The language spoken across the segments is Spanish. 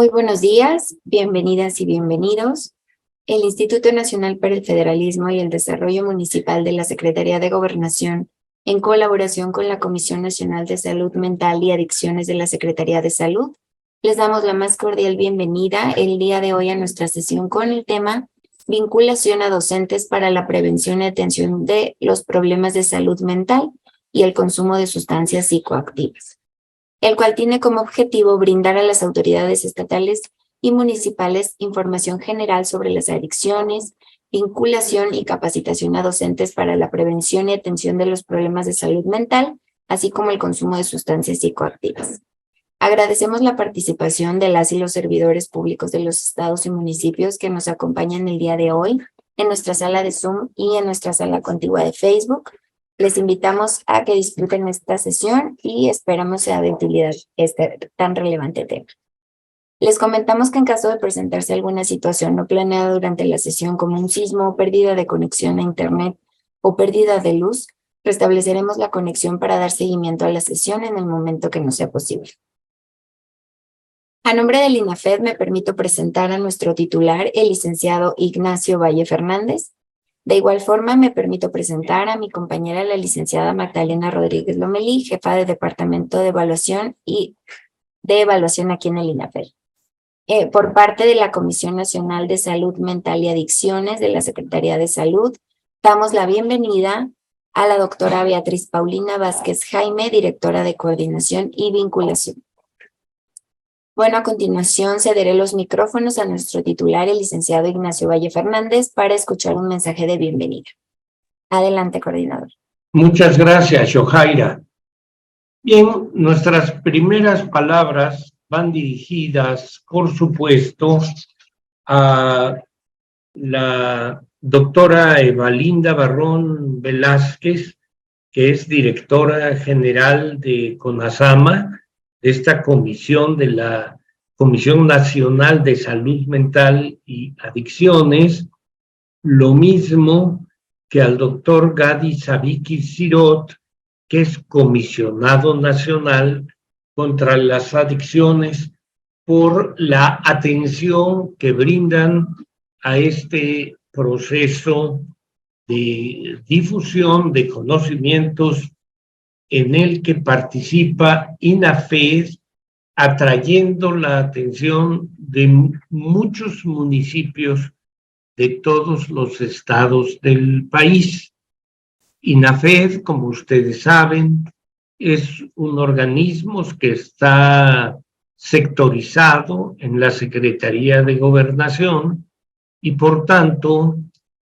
Muy buenos días, bienvenidas y bienvenidos. El Instituto Nacional para el Federalismo y el Desarrollo Municipal de la Secretaría de Gobernación, en colaboración con la Comisión Nacional de Salud Mental y Adicciones de la Secretaría de Salud, les damos la más cordial bienvenida el día de hoy a nuestra sesión con el tema Vinculación a docentes para la prevención y atención de los problemas de salud mental y el consumo de sustancias psicoactivas, el cual tiene como objetivo brindar a las autoridades estatales y municipales información general sobre las adicciones, vinculación y capacitación a docentes para la prevención y atención de los problemas de salud mental, así como el consumo de sustancias psicoactivas. Agradecemos la participación de las y los servidores públicos de los estados y municipios que nos acompañan el día de hoy en nuestra sala de Zoom y en nuestra sala contigua de Facebook. Les invitamos a que disfruten esta sesión y esperamos sea de utilidad este tan relevante tema. Les comentamos que en caso de presentarse alguna situación no planeada durante la sesión, como un sismo, pérdida de conexión a internet o pérdida de luz, restableceremos la conexión para dar seguimiento a la sesión en el momento que nos sea posible. A nombre del INAFED me permito presentar a nuestro titular, el licenciado Ignacio Valle Fernández. De igual forma, me permito presentar a mi compañera, la licenciada Magdalena Rodríguez Lomelí, jefa de Departamento de Evaluación aquí en el INAFED. Por parte de la Comisión Nacional de Salud Mental y Adicciones de la Secretaría de Salud, damos la bienvenida a la doctora Beatriz Paulina Vázquez Jaime, directora de Coordinación y Vinculación. Bueno, a continuación cederé los micrófonos a nuestro titular, el licenciado Ignacio Valle Fernández, para escuchar un mensaje de bienvenida. Adelante, coordinador. Muchas gracias, Yohaira. Bien, nuestras primeras palabras van dirigidas, por supuesto, a la doctora Evalinda Barrón Velázquez, que es directora general de CONASAMA, de esta comisión de la Comisión Nacional de Salud Mental y Adicciones, lo mismo que al doctor Gadi Sabiki Sirot, que es comisionado nacional contra las adicciones, por la atención que brindan a este proceso de difusión de conocimientos en el que participa INAFED, atrayendo la atención de muchos municipios de todos los estados del país. INAFED, como ustedes saben, es un organismo que está sectorizado en la Secretaría de Gobernación y, por tanto,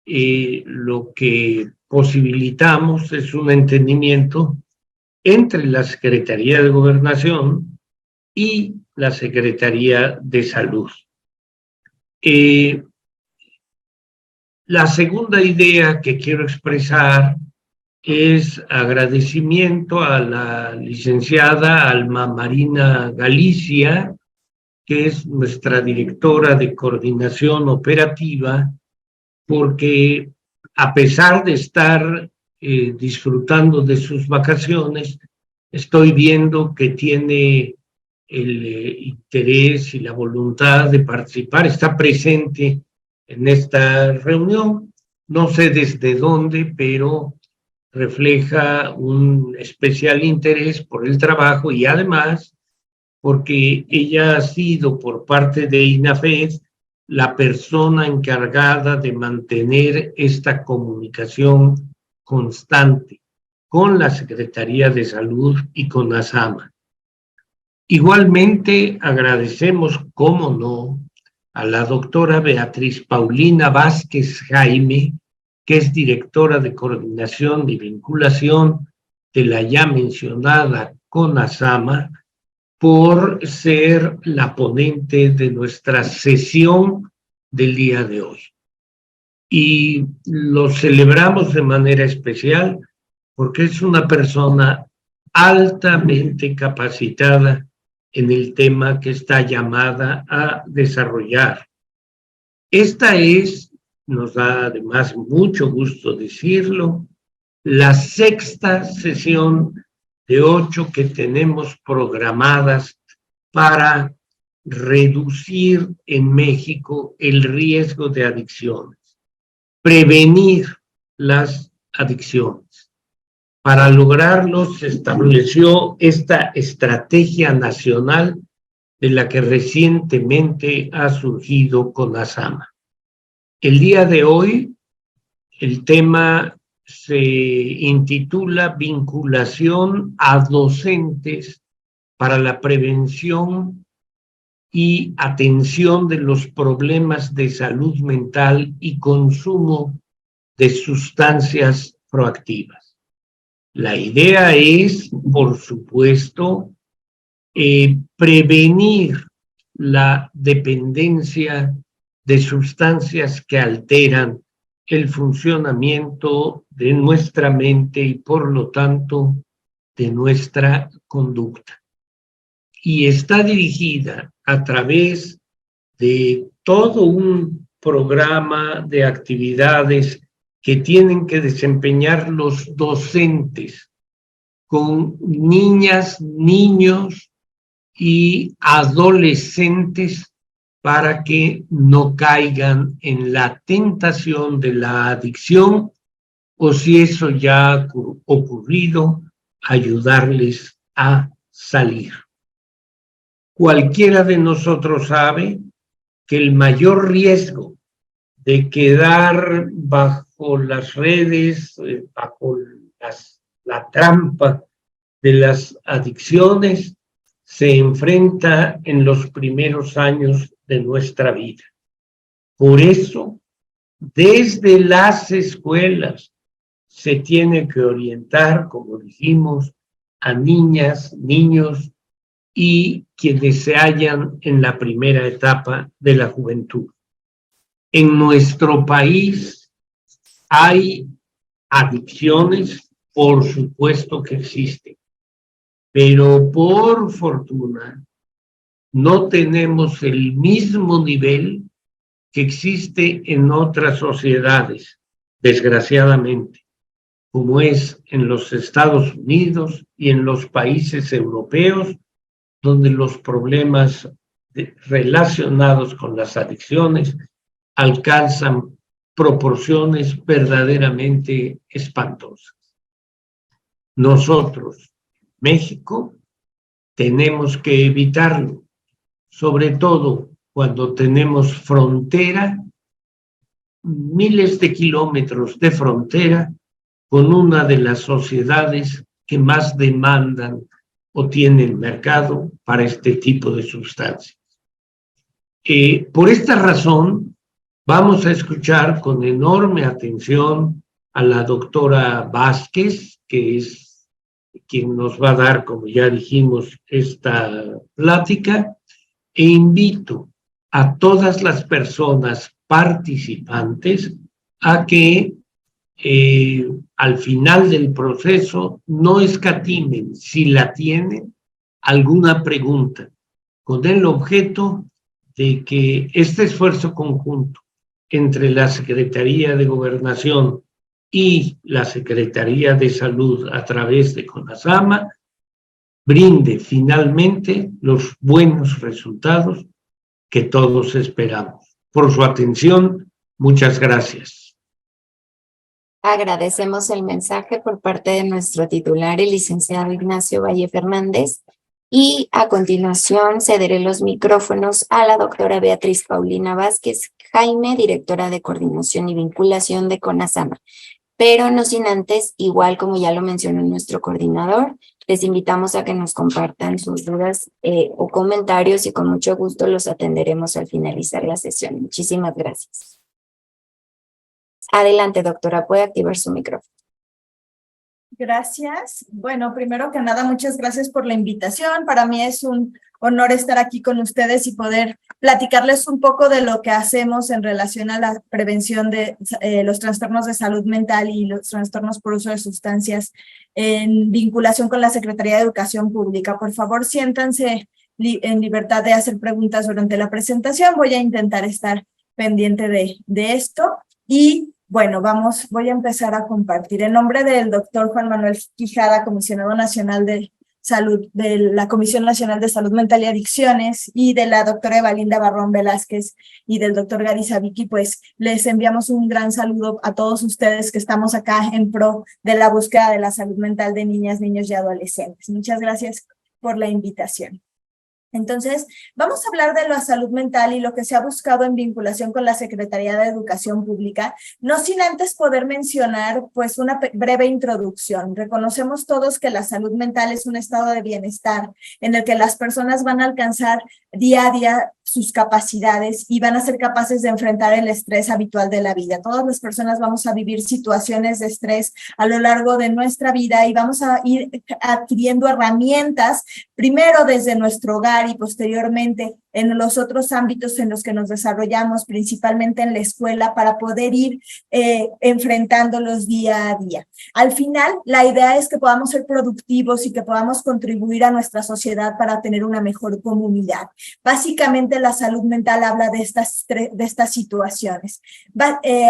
lo que posibilitamos es un entendimiento entre la Secretaría de Gobernación y la Secretaría de Salud. La segunda idea que quiero expresar es agradecimiento a la licenciada Alma Marina Galicia, que es nuestra directora de coordinación operativa, porque a pesar de estar disfrutando de sus vacaciones, estoy viendo que tiene el interés y la voluntad de participar, está presente en esta reunión. No sé desde dónde, pero refleja un especial interés por el trabajo y además porque ella ha sido por parte de INAFED la persona encargada de mantener esta comunicación constante con la Secretaría de Salud y con ASAMA. Igualmente agradecemos, cómo no, a la doctora Beatriz Paulina Vázquez Jaime, que es directora de Coordinación y Vinculación de la ya mencionada CONASAMA, por ser la ponente de nuestra sesión del día de hoy. Y lo celebramos de manera especial porque es una persona altamente capacitada en el tema que está llamada a desarrollar. Esta es, nos da además mucho gusto decirlo, la sexta sesión de 8 que tenemos programadas para reducir en México el riesgo de adicciones, prevenir las adicciones. Para lograrlo se estableció esta estrategia nacional de la que recientemente ha surgido CONASAMA. El día de hoy, el tema se intitula Vinculación a docentes para la prevención y atención de los problemas de salud mental y consumo de sustancias proactivas. La idea es, por supuesto, prevenir la dependencia de sustancias que alteran el funcionamiento de nuestra mente y, por lo tanto, de nuestra conducta. Y está dirigida a través de todo un programa de actividades que tienen que desempeñar los docentes con niñas, niños y adolescentes para que no caigan en la tentación de la adicción, o si eso ya ha ocurrido, ayudarles a salir. Cualquiera de nosotros sabe que el mayor riesgo de quedar bajo las redes, bajo la trampa de las adicciones, se enfrenta en los primeros años de nuestra vida. Por eso, desde las escuelas se tiene que orientar, como dijimos, a niñas, niños y quienes se hallan en la primera etapa de la juventud. En nuestro país hay adicciones, por supuesto que existen, pero por fortuna no tenemos el mismo nivel que existe en otras sociedades, desgraciadamente, como es en los Estados Unidos y en los países europeos, donde los problemas relacionados con las adicciones alcanzan proporciones verdaderamente espantosas. Nosotros, México, tenemos que evitarlo, sobre todo cuando tenemos frontera, miles de kilómetros de frontera, con una de las sociedades que más demandan o tienen mercado para este tipo de sustancias. Por esta razón, vamos a escuchar con enorme atención a la doctora Vázquez, que es quien nos va a dar, como ya dijimos, esta plática, e invito a todas las personas participantes a que al final del proceso no escatimen, si la tienen, alguna pregunta, con el objeto de que este esfuerzo conjunto entre la Secretaría de Gobernación y la Secretaría de Salud a través de CONASAMA brinde finalmente los buenos resultados que todos esperamos. Por su atención, muchas gracias. Agradecemos el mensaje por parte de nuestro titular, el licenciado Ignacio Valle Fernández, y a continuación cederé los micrófonos a la doctora Beatriz Paulina Vázquez Jaime, directora de Coordinación y Vinculación de CONASAMA. Pero no sin antes, igual como ya lo mencionó nuestro coordinador, les invitamos a que nos compartan sus dudas o comentarios y con mucho gusto los atenderemos al finalizar la sesión. Muchísimas gracias. Adelante, doctora, puede activar su micrófono. Gracias. Bueno, primero que nada, muchas gracias por la invitación. Para mí es un honor estar aquí con ustedes y poder platicarles un poco de lo que hacemos en relación a la prevención de los trastornos de salud mental y los trastornos por uso de sustancias en vinculación con la Secretaría de Educación Pública. Por favor, siéntanse en libertad de hacer preguntas durante la presentación. Voy a intentar estar pendiente de esto y bueno, voy a empezar a compartir. En nombre del doctor Juan Manuel Quijada, Comisionado Nacional de Salud, de la Comisión Nacional de Salud Mental y Adicciones, y de la doctora Evalinda Barrón Velázquez y del doctor Gary Savicki, pues les enviamos un gran saludo a todos ustedes que estamos acá en pro de la búsqueda de la salud mental de niñas, niños y adolescentes. Muchas gracias por la invitación. Entonces, vamos a hablar de la salud mental y lo que se ha buscado en vinculación con la Secretaría de Educación Pública, no sin antes poder mencionar pues una breve introducción. Reconocemos todos que la salud mental es un estado de bienestar en el que las personas van a alcanzar día a día sus capacidades y van a ser capaces de enfrentar el estrés habitual de la vida. Todas las personas vamos a vivir situaciones de estrés a lo largo de nuestra vida y vamos a ir adquiriendo herramientas, primero desde nuestro hogar y posteriormente en los otros ámbitos en los que nos desarrollamos, principalmente en la escuela, para poder ir enfrentándolos día a día. Al final, la idea es que podamos ser productivos y que podamos contribuir a nuestra sociedad para tener una mejor comunidad. Básicamente, la salud mental habla de estas situaciones.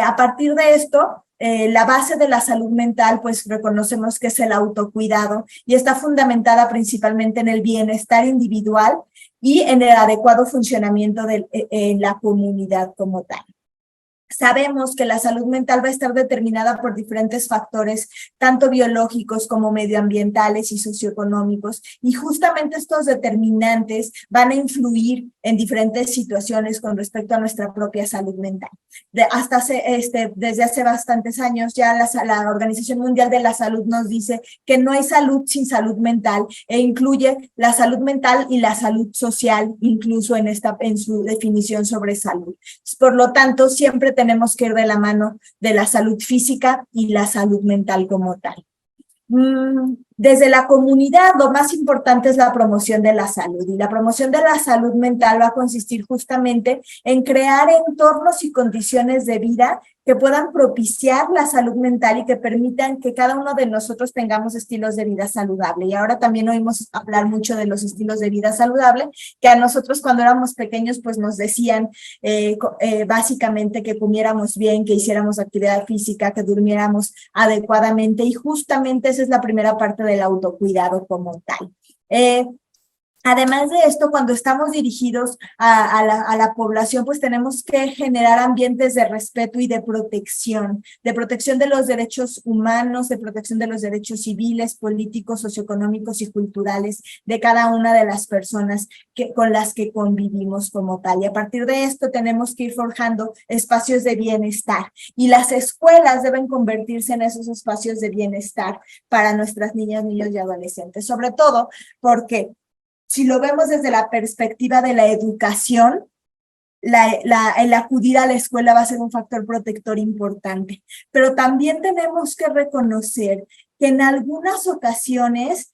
A partir de esto, la base de la salud mental, pues reconocemos que es el autocuidado y está fundamentada principalmente en el bienestar individual y en el adecuado funcionamiento en la comunidad como tal. Sabemos que la salud mental va a estar determinada por diferentes factores, tanto biológicos como medioambientales y socioeconómicos, y justamente estos determinantes van a influir en diferentes situaciones con respecto a nuestra propia salud mental. Desde hace bastantes años ya la Organización Mundial de la Salud nos dice que no hay salud sin salud mental e incluye la salud mental y la salud social, incluso en su definición sobre salud. Por lo tanto, siempre tenemos que ir de la mano de la salud física y la salud mental como tal. Desde la comunidad, lo más importante es la promoción de la salud, y la promoción de la salud mental va a consistir justamente en crear entornos y condiciones de vida que puedan propiciar la salud mental y que permitan que cada uno de nosotros tengamos estilos de vida saludable. Y ahora también oímos hablar mucho de los estilos de vida saludable, que a nosotros cuando éramos pequeños pues nos decían básicamente que comiéramos bien, que hiciéramos actividad física, que durmiéramos adecuadamente, y justamente esa es la primera parte del autocuidado como tal. Además de esto, cuando estamos dirigidos a la población, pues tenemos que generar ambientes de respeto y de protección de los derechos humanos, de protección de los derechos civiles, políticos, socioeconómicos y culturales de cada una de las personas con las que convivimos como tal. Y a partir de esto tenemos que ir forjando espacios de bienestar, y las escuelas deben convertirse en esos espacios de bienestar para nuestras niñas, niños y adolescentes, sobre todo porque si lo vemos desde la perspectiva de la educación, el acudir a la escuela va a ser un factor protector importante. Pero también tenemos que reconocer que en algunas ocasiones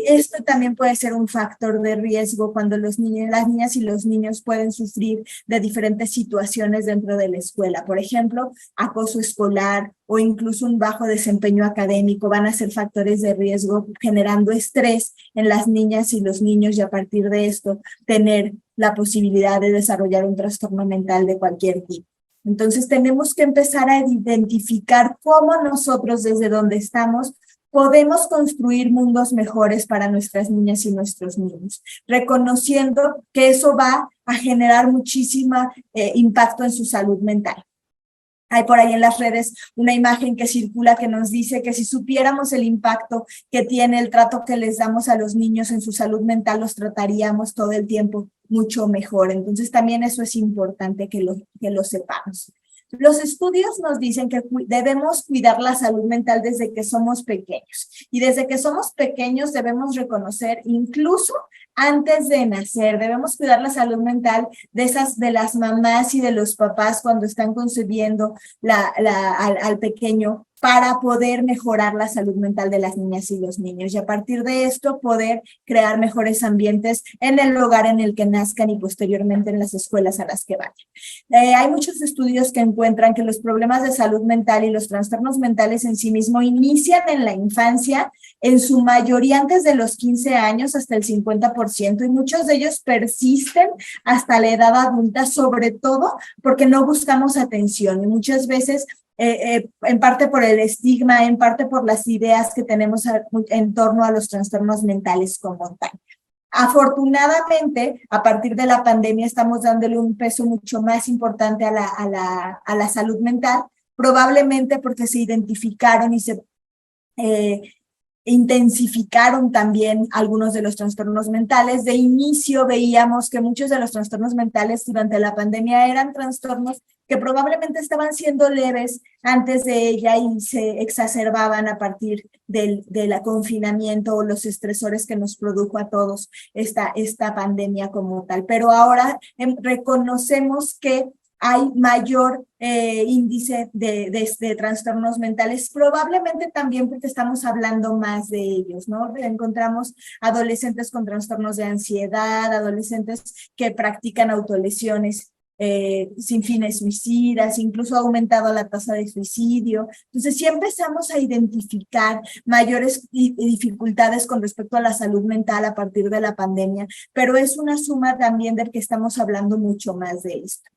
esto también puede ser un factor de riesgo cuando las niñas y los niños pueden sufrir de diferentes situaciones dentro de la escuela. Por ejemplo, acoso escolar o incluso un bajo desempeño académico van a ser factores de riesgo, generando estrés en las niñas y los niños, y a partir de esto tener la posibilidad de desarrollar un trastorno mental de cualquier tipo. Entonces tenemos que empezar a identificar cómo nosotros desde donde estamos podemos construir mundos mejores para nuestras niñas y nuestros niños, reconociendo que eso va a generar muchísimo impacto en su salud mental. Hay por ahí en las redes una imagen que circula que nos dice que si supiéramos el impacto que tiene el trato que les damos a los niños en su salud mental, los trataríamos todo el tiempo mucho mejor. Entonces también eso es importante que lo sepamos. Los estudios nos dicen que debemos cuidar la salud mental desde que somos pequeños, y desde que somos pequeños debemos reconocer, incluso antes de nacer, debemos cuidar la salud mental de las mamás y de los papás cuando están concebiendo al pequeño, para poder mejorar la salud mental de las niñas y los niños, y a partir de esto poder crear mejores ambientes en el hogar en el que nazcan y posteriormente en las escuelas a las que vayan. Hay muchos estudios que encuentran que los problemas de salud mental y los trastornos mentales en sí mismos inician en la infancia, en su mayoría antes de los 15 años, hasta el 50%, y muchos de ellos persisten hasta la edad adulta, sobre todo porque no buscamos atención, y muchas veces en parte por el estigma, en parte por las ideas que tenemos en torno a los trastornos mentales como tal. Afortunadamente, a partir de la pandemia estamos dándole un peso mucho más importante a la salud mental, probablemente porque se identificaron y se intensificaron también algunos de los trastornos mentales. De inicio veíamos que muchos de los trastornos mentales durante la pandemia eran trastornos que probablemente estaban siendo leves antes de ella y se exacerbaban a partir del confinamiento o los estresores que nos produjo a todos esta pandemia como tal. Pero ahora reconocemos que hay mayor índice de trastornos mentales, probablemente también porque estamos hablando más de ellos, ¿no? Encontramos adolescentes con trastornos de ansiedad, adolescentes que practican autolesiones sin fines suicidas, incluso ha aumentado la tasa de suicidio. Entonces, sí empezamos a identificar mayores dificultades con respecto a la salud mental a partir de la pandemia, pero es una suma también del que estamos hablando mucho más de esto.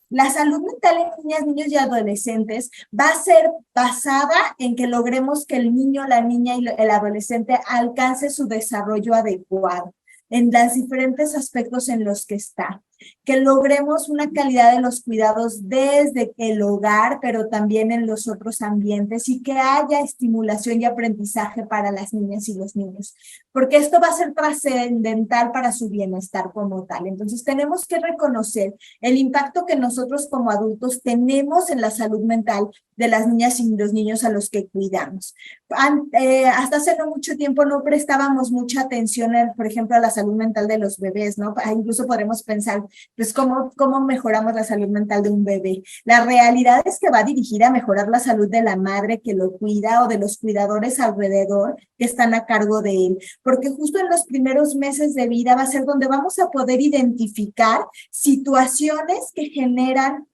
La salud mental en niñas, niños y adolescentes va a ser basada en que logremos que el niño, la niña y el adolescente alcance su desarrollo adecuado en los diferentes aspectos en los que está. Que logremos una calidad de los cuidados desde el hogar, pero también en los otros ambientes y que haya estimulación y aprendizaje para las niñas y los niños, porque esto va a ser trascendental para su bienestar como tal. Entonces tenemos que reconocer el impacto que nosotros como adultos tenemos en la salud mental de las niñas y los niños a los que cuidamos. Hasta hace no mucho tiempo no prestábamos mucha atención, por ejemplo, a la salud mental de los bebés, ¿no? Incluso podemos pensar, pues, ¿cómo mejoramos la salud mental de un bebé? La realidad es que va dirigida a mejorar la salud de la madre que lo cuida o de los cuidadores alrededor que están a cargo de él, porque justo en los primeros meses de vida va a ser donde vamos a poder identificar situaciones que generan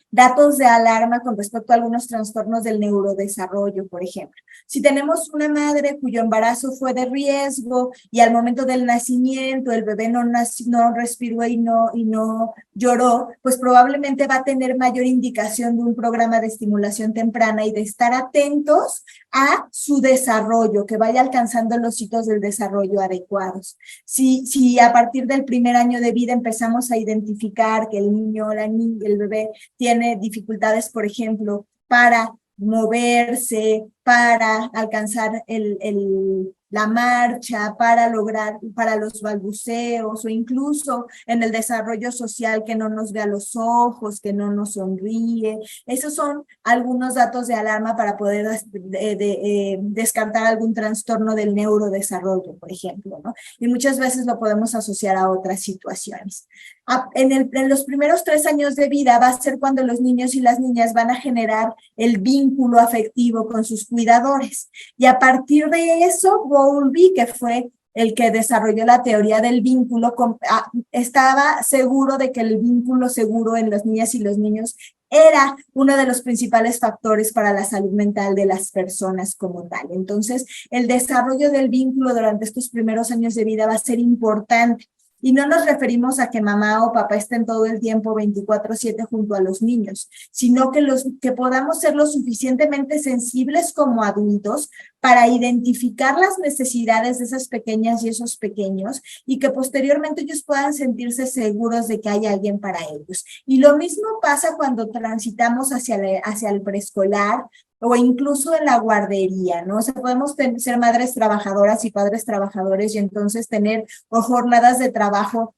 datos de alarma con respecto a algunos trastornos del neurodesarrollo, por ejemplo. Si tenemos una madre cuyo embarazo fue de riesgo y al momento del nacimiento el bebé no respiró y no lloró, pues probablemente va a tener mayor indicación de un programa de estimulación temprana y de estar atentos a su desarrollo, que vaya alcanzando los hitos del desarrollo adecuados. Si a partir del primer año de vida empezamos a identificar que el niño, el bebé tiene dificultades, por ejemplo, para moverse, para alcanzar la marcha, para los balbuceos o incluso en el desarrollo social que no nos ve a los ojos, que no nos sonríe. Esos son algunos datos de alarma para poder descartar algún trastorno del neurodesarrollo, por ejemplo, ¿no? Y muchas veces lo podemos asociar a otras situaciones. En los primeros 3 años de vida va a ser cuando los niños y las niñas van a generar el vínculo afectivo con sus cuidadores. Y a partir de eso, Bowlby, que fue el que desarrolló la teoría del vínculo, estaba seguro de que el vínculo seguro en las niñas y los niños era uno de los principales factores para la salud mental de las personas como tal. Entonces, el desarrollo del vínculo durante estos primeros años de vida va a ser importante. Y no nos referimos a que mamá o papá estén todo el tiempo 24/7 junto a los niños, sino que podamos ser lo suficientemente sensibles como adultos para identificar las necesidades de esas pequeñas y esos pequeños y que posteriormente ellos puedan sentirse seguros de que hay alguien para ellos. Y lo mismo pasa cuando transitamos hacia el preescolar o incluso en la guardería, ¿no? O sea, podemos ser madres trabajadoras y padres trabajadores y entonces tener jornadas de trabajo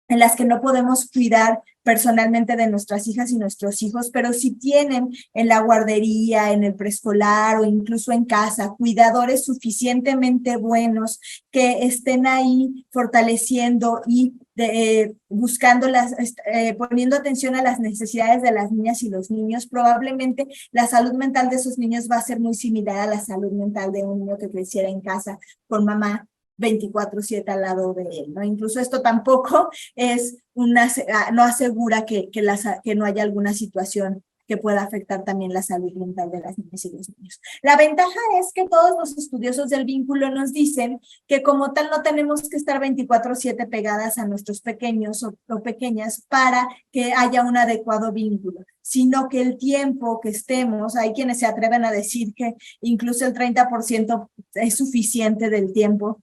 en las que no podemos cuidar personalmente de nuestras hijas y nuestros hijos, pero si tienen en la guardería, en el preescolar o incluso en casa cuidadores suficientemente buenos que estén ahí fortaleciendo y buscando poniendo atención a las necesidades de las niñas y los niños, probablemente la salud mental de esos niños va a ser muy similar a la salud mental de un niño que creciera en casa con mamá 24/7 al lado de él, ¿no? Incluso esto tampoco no asegura que no haya alguna situación que pueda afectar también la salud mental de las niñas y los niños. La ventaja es que todos los estudiosos del vínculo nos dicen que como tal no tenemos que estar 24/7 pegadas a nuestros pequeños o pequeñas para que haya un adecuado vínculo, sino que el tiempo que estemos, hay quienes se atreven a decir que incluso el 30% es suficiente del tiempo,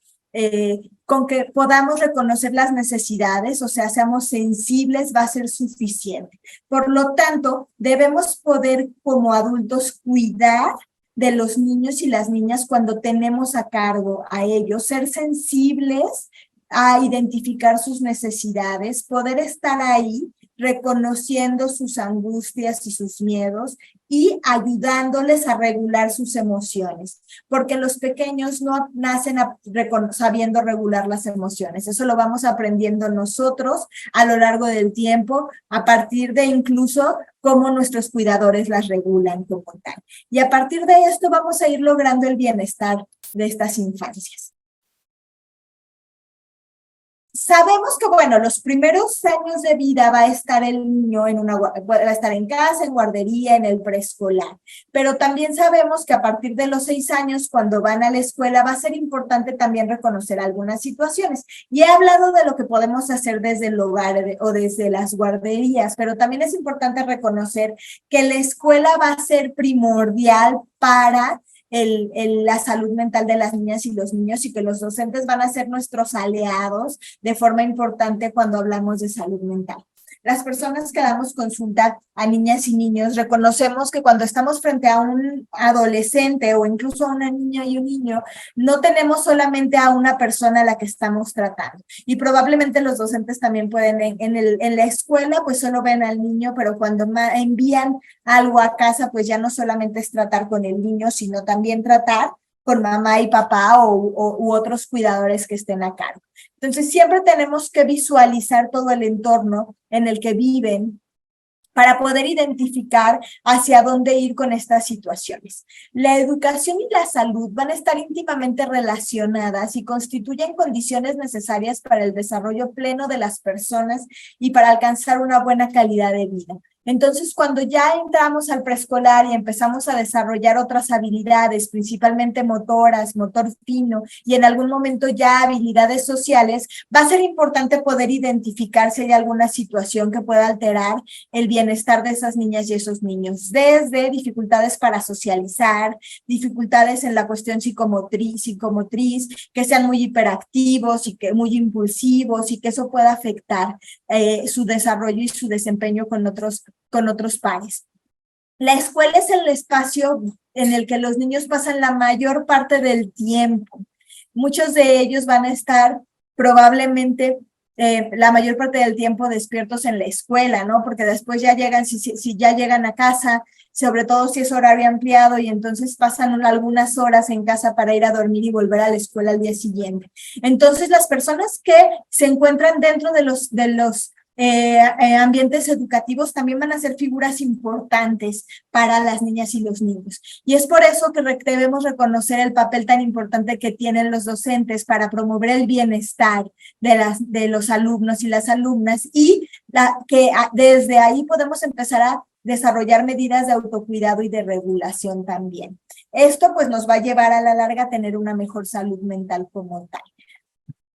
con que podamos reconocer las necesidades, o sea, seamos sensibles, va a ser suficiente. Por lo tanto, debemos poder como adultos cuidar de los niños y las niñas cuando tenemos a cargo a ellos, ser sensibles a identificar sus necesidades, poder estar ahí reconociendo sus angustias y sus miedos y ayudándoles a regular sus emociones, porque los pequeños no nacen sabiendo regular las emociones, eso lo vamos aprendiendo nosotros a lo largo del tiempo, a partir de incluso cómo nuestros cuidadores las regulan como tal. Y a partir de esto vamos a ir logrando el bienestar de estas infancias. Sabemos que, bueno, los primeros años de vida va a estar el niño va a estar en casa, en guardería, en el preescolar, pero también sabemos que a partir de los 6 años, cuando van a la escuela, va a ser importante también reconocer algunas situaciones. Y he hablado de lo que podemos hacer desde el hogar o desde las guarderías, pero también es importante reconocer que la escuela va a ser primordial para la salud mental de las niñas y los niños, y que los docentes van a ser nuestros aliados de forma importante cuando hablamos de salud mental. Las personas que damos consulta a niñas y niños reconocemos que cuando estamos frente a un adolescente o incluso a una niña y un niño, no tenemos solamente a una persona a la que estamos tratando. Y probablemente los docentes también pueden, en la escuela, pues solo ven al niño, pero cuando envían algo a casa, pues ya no solamente es tratar con el niño, sino también tratar con mamá y papá u otros cuidadores que estén a cargo. Entonces, siempre tenemos que visualizar todo el entorno en el que viven para poder identificar hacia dónde ir con estas situaciones. La educación y la salud van a estar íntimamente relacionadas y constituyen condiciones necesarias para el desarrollo pleno de las personas y para alcanzar una buena calidad de vida. Entonces, cuando ya entramos al preescolar y empezamos a desarrollar otras habilidades, principalmente motoras, motor fino, y en algún momento ya habilidades sociales, va a ser importante poder identificar si hay alguna situación que pueda alterar el bienestar de esas niñas y esos niños, desde dificultades para socializar, dificultades en la cuestión psicomotriz, que sean muy hiperactivos y que muy impulsivos, y que eso pueda afectar su desarrollo y su desempeño con otros pares. La escuela es el espacio en el que los niños pasan la mayor parte del tiempo. Muchos de ellos van a estar probablemente la mayor parte del tiempo despiertos en la escuela, ¿no? Porque después ya llegan, si ya llegan a casa, sobre todo si es horario ampliado, y entonces pasan algunas horas en casa para ir a dormir y volver a la escuela al día siguiente. Entonces, las personas que se encuentran dentro de los ambientes educativos también van a ser figuras importantes para las niñas y los niños. Y es por eso que debemos reconocer el papel tan importante que tienen los docentes para promover el bienestar de los alumnos y las alumnas, y que desde ahí podemos empezar a desarrollar medidas de autocuidado y de regulación también. Esto pues nos va a llevar a la larga a tener una mejor salud mental como tal.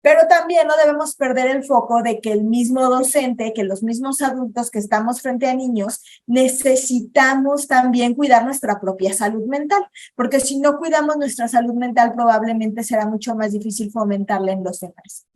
Pero también no debemos perder el foco de que el mismo docente, que los mismos adultos que estamos frente a niños, necesitamos también cuidar nuestra propia salud mental, porque si no cuidamos nuestra salud mental, probablemente será mucho más difícil fomentarla en los demás.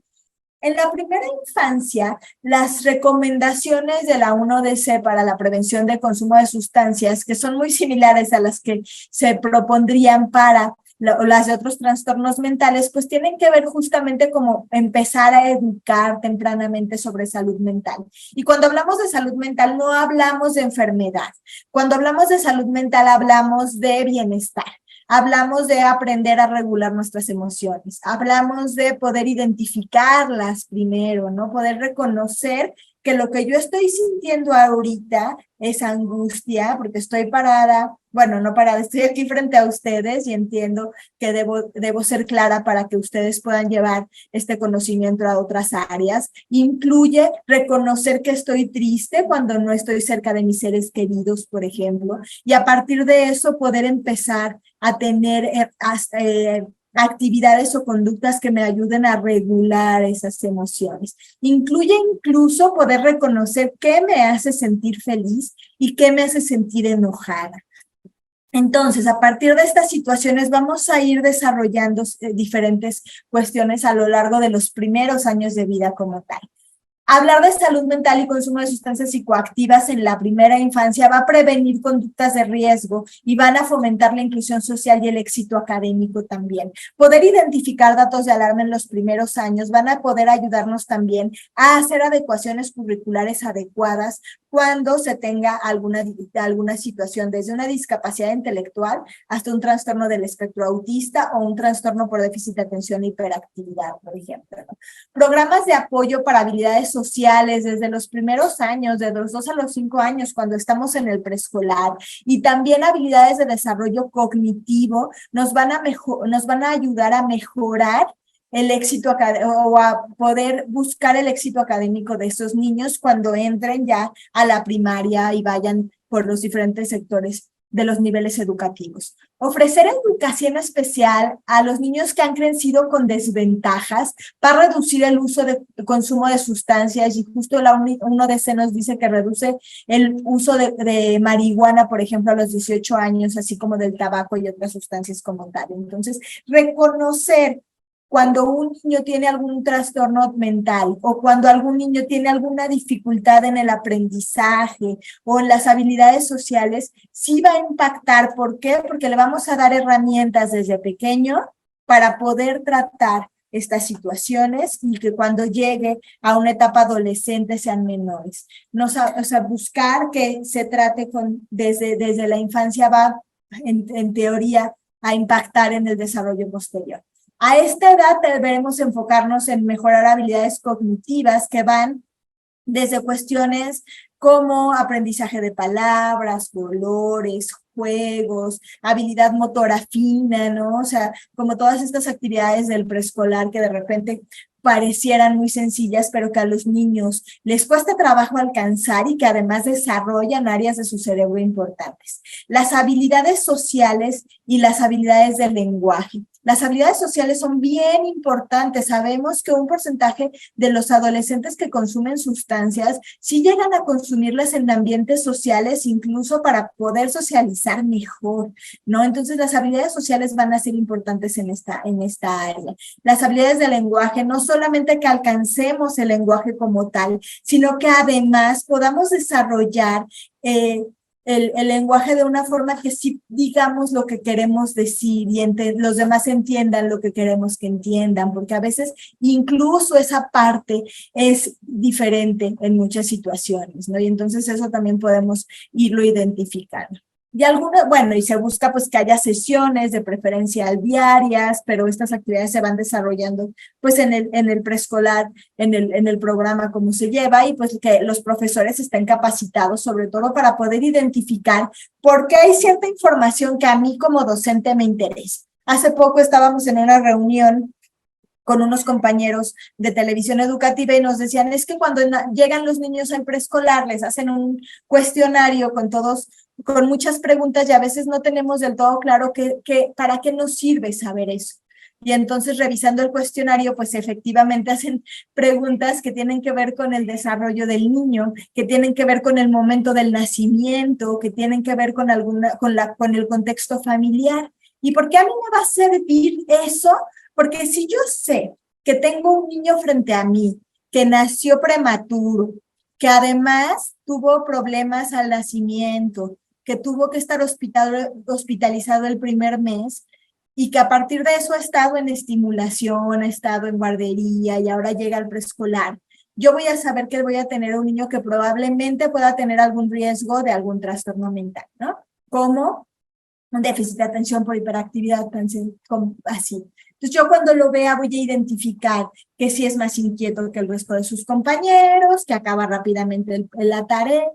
En la primera infancia, las recomendaciones de la 1DC para la prevención del consumo de sustancias, que son muy similares a las que se propondrían para las de otros trastornos mentales, pues tienen que ver justamente como empezar a educar tempranamente sobre salud mental. Y cuando hablamos de salud mental, no hablamos de enfermedad. Cuando hablamos de salud mental, hablamos de bienestar. Hablamos de aprender a regular nuestras emociones. Hablamos de poder identificarlas primero, ¿no? Poder reconocer que lo que yo estoy sintiendo ahorita es angustia, porque estoy parada, bueno, no parada, estoy aquí frente a ustedes y entiendo que debo ser clara para que ustedes puedan llevar este conocimiento a otras áreas. Incluye reconocer que estoy triste cuando no estoy cerca de mis seres queridos, por ejemplo, y a partir de eso poder empezar a tener actividades o conductas que me ayuden a regular esas emociones. Incluye incluso poder reconocer qué me hace sentir feliz y qué me hace sentir enojada. Entonces, a partir de estas situaciones vamos a ir desarrollando diferentes cuestiones a lo largo de los primeros años de vida como tal. Hablar de salud mental y consumo de sustancias psicoactivas en la primera infancia va a prevenir conductas de riesgo y van a fomentar la inclusión social y el éxito académico también. Poder identificar datos de alarma en los primeros años van a poder ayudarnos también a hacer adecuaciones curriculares adecuadas cuando se tenga alguna situación, desde una discapacidad intelectual hasta un trastorno del espectro autista o un trastorno por déficit de atención e hiperactividad, por ejemplo, ¿no? Programas de apoyo para habilidades sociales desde los primeros años, de los 2 a los 5 años, cuando estamos en el preescolar, y también habilidades de desarrollo cognitivo nos van a ayudar a mejorar el éxito o a poder buscar el éxito académico de esos niños cuando entren ya a la primaria y vayan por los diferentes sectores de los niveles educativos. Ofrecer educación especial a los niños que han crecido con desventajas para reducir el consumo de sustancias, y justo uno de ese nos dice que reduce el uso de marihuana, por ejemplo, a los 18 años, así como del tabaco y otras sustancias como tal. Entonces, reconocer cuando un niño tiene algún trastorno mental o cuando algún niño tiene alguna dificultad en el aprendizaje o en las habilidades sociales, sí va a impactar. ¿Por qué? Porque le vamos a dar herramientas desde pequeño para poder tratar estas situaciones y que cuando llegue a una etapa adolescente sean menores. Buscar que se trate desde la infancia va, en teoría, a impactar en el desarrollo posterior. A esta edad deberemos enfocarnos en mejorar habilidades cognitivas que van desde cuestiones como aprendizaje de palabras, colores, juegos, habilidad motora fina, ¿no? O sea, como todas estas actividades del preescolar que de repente parecieran muy sencillas, pero que a los niños les cuesta trabajo alcanzar y que además desarrollan áreas de su cerebro importantes. Las habilidades sociales y las habilidades del lenguaje. Las habilidades sociales son bien importantes. Sabemos que un porcentaje de los adolescentes que consumen sustancias sí llegan a consumirlas en ambientes sociales, incluso para poder socializar mejor, ¿no? Entonces, las habilidades sociales van a ser importantes en esta área. Las habilidades del lenguaje, no solamente que alcancemos el lenguaje como tal, sino que además podamos desarrollar el lenguaje de una forma que sí digamos lo que queremos decir y los demás entiendan lo que queremos que entiendan, porque a veces incluso esa parte es diferente en muchas situaciones, ¿no? Y entonces eso también podemos irlo identificando. Y y se busca pues que haya sesiones de preferencia diarias, pero estas actividades se van desarrollando pues en el preescolar, en el programa como se lleva, y pues que los profesores estén capacitados sobre todo para poder identificar por qué hay cierta información que a mí como docente me interesa. Hace poco estábamos en una reunión con unos compañeros de televisión educativa y nos decían, es que cuando llegan los niños al preescolar les hacen un cuestionario con muchas preguntas y a veces no tenemos del todo claro para qué nos sirve saber eso. Y entonces revisando el cuestionario, pues efectivamente hacen preguntas que tienen que ver con el desarrollo del niño, que tienen que ver con el momento del nacimiento, que tienen que ver con el contexto familiar. ¿Y por qué a mí me va a servir eso? Porque si yo sé que tengo un niño frente a mí que nació prematuro, que además tuvo problemas al nacimiento, que tuvo que estar hospitalizado el primer mes y que a partir de eso ha estado en estimulación, ha estado en guardería y ahora llega al preescolar, yo voy a saber que voy a tener un niño que probablemente pueda tener algún riesgo de algún trastorno mental, ¿no? Como un déficit de atención por hiperactividad, así. Entonces yo cuando lo vea voy a identificar que sí es más inquieto que el resto de sus compañeros, que acaba rápidamente la tarea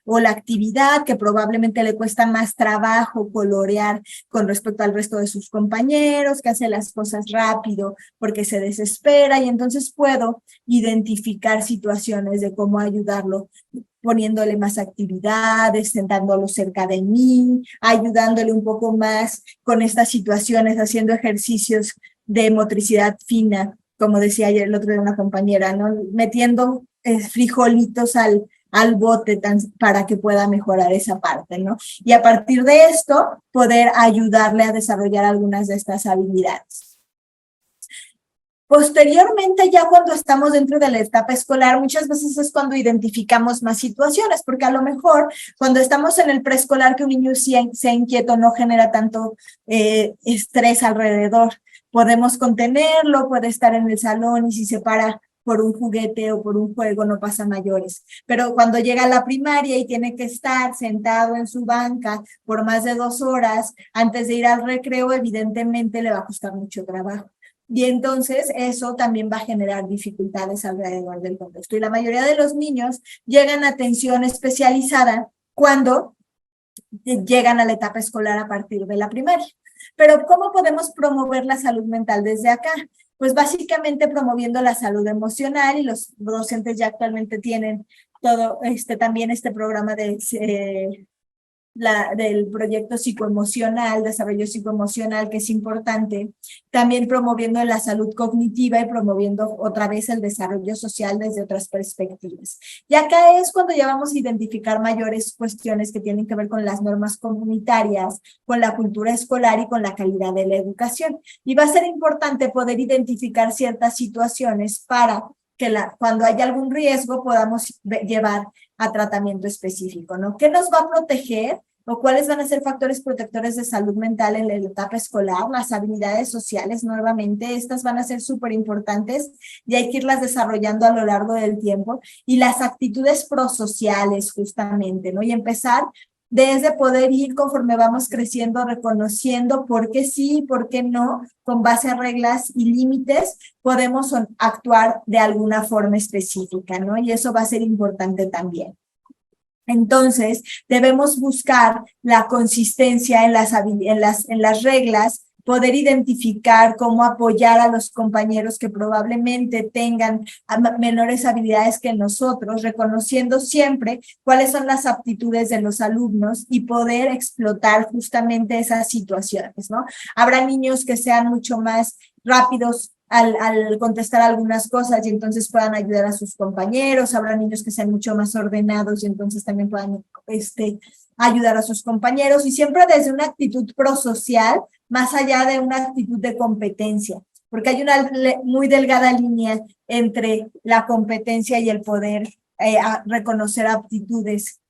o la actividad, que probablemente le cuesta más trabajo colorear con respecto al resto de sus compañeros, que hace las cosas rápido porque se desespera, y entonces puedo identificar situaciones de cómo ayudarlo, poniéndole más actividades, sentándolo cerca de mí, ayudándole un poco más con estas situaciones, haciendo ejercicios de motricidad fina, como decía ayer el otro día una compañera, ¿no? Metiendo frijolitos al bote para que pueda mejorar esa parte, ¿no? Y a partir de esto, poder ayudarle a desarrollar algunas de estas habilidades. Posteriormente, ya cuando estamos dentro de la etapa escolar, muchas veces es cuando identificamos más situaciones, porque a lo mejor cuando estamos en el preescolar, que un niño sea inquieto no genera tanto estrés alrededor. Podemos contenerlo, puede estar en el salón y si se para por un juguete o por un juego no pasa mayores. Pero cuando llega a la primaria y tiene que estar sentado en su banca por más de 2 horas antes de ir al recreo, evidentemente le va a costar mucho trabajo. Y entonces eso también va a generar dificultades alrededor del contexto. Y la mayoría de los niños llegan a atención especializada cuando llegan a la etapa escolar a partir de la primaria. Pero ¿cómo podemos promover la salud mental desde acá? Pues básicamente promoviendo la salud emocional, y los docentes ya actualmente tienen todo también este programa del proyecto psicoemocional, desarrollo psicoemocional, que es importante, también promoviendo la salud cognitiva y promoviendo otra vez el desarrollo social desde otras perspectivas. Y acá es cuando ya vamos a identificar mayores cuestiones que tienen que ver con las normas comunitarias, con la cultura escolar y con la calidad de la educación. Y va a ser importante poder identificar ciertas situaciones para que cuando haya algún riesgo podamos llevar a tratamiento específico, ¿no? ¿Qué nos va a proteger o cuáles van a ser factores protectores de salud mental en la etapa escolar? Las habilidades sociales, nuevamente, estas van a ser súper importantes y hay que irlas desarrollando a lo largo del tiempo, y las actitudes prosociales, justamente, ¿no? Y empezar desde poder ir, conforme vamos creciendo, reconociendo por qué sí y por qué no, con base a reglas y límites, podemos actuar de alguna forma específica, ¿no? Y eso va a ser importante también. Entonces, debemos buscar la consistencia en las reglas, poder identificar cómo apoyar a los compañeros que probablemente tengan menores habilidades que nosotros, reconociendo siempre cuáles son las aptitudes de los alumnos y poder explotar justamente esas situaciones, ¿no? Habrá niños que sean mucho más rápidos al contestar algunas cosas y entonces puedan ayudar a sus compañeros. Habrá niños que sean mucho más ordenados y entonces también puedan ayudar a sus compañeros, y siempre desde una actitud prosocial, más allá de una actitud de competencia, porque hay una muy delgada línea entre la competencia y el poder reconocer aptitudes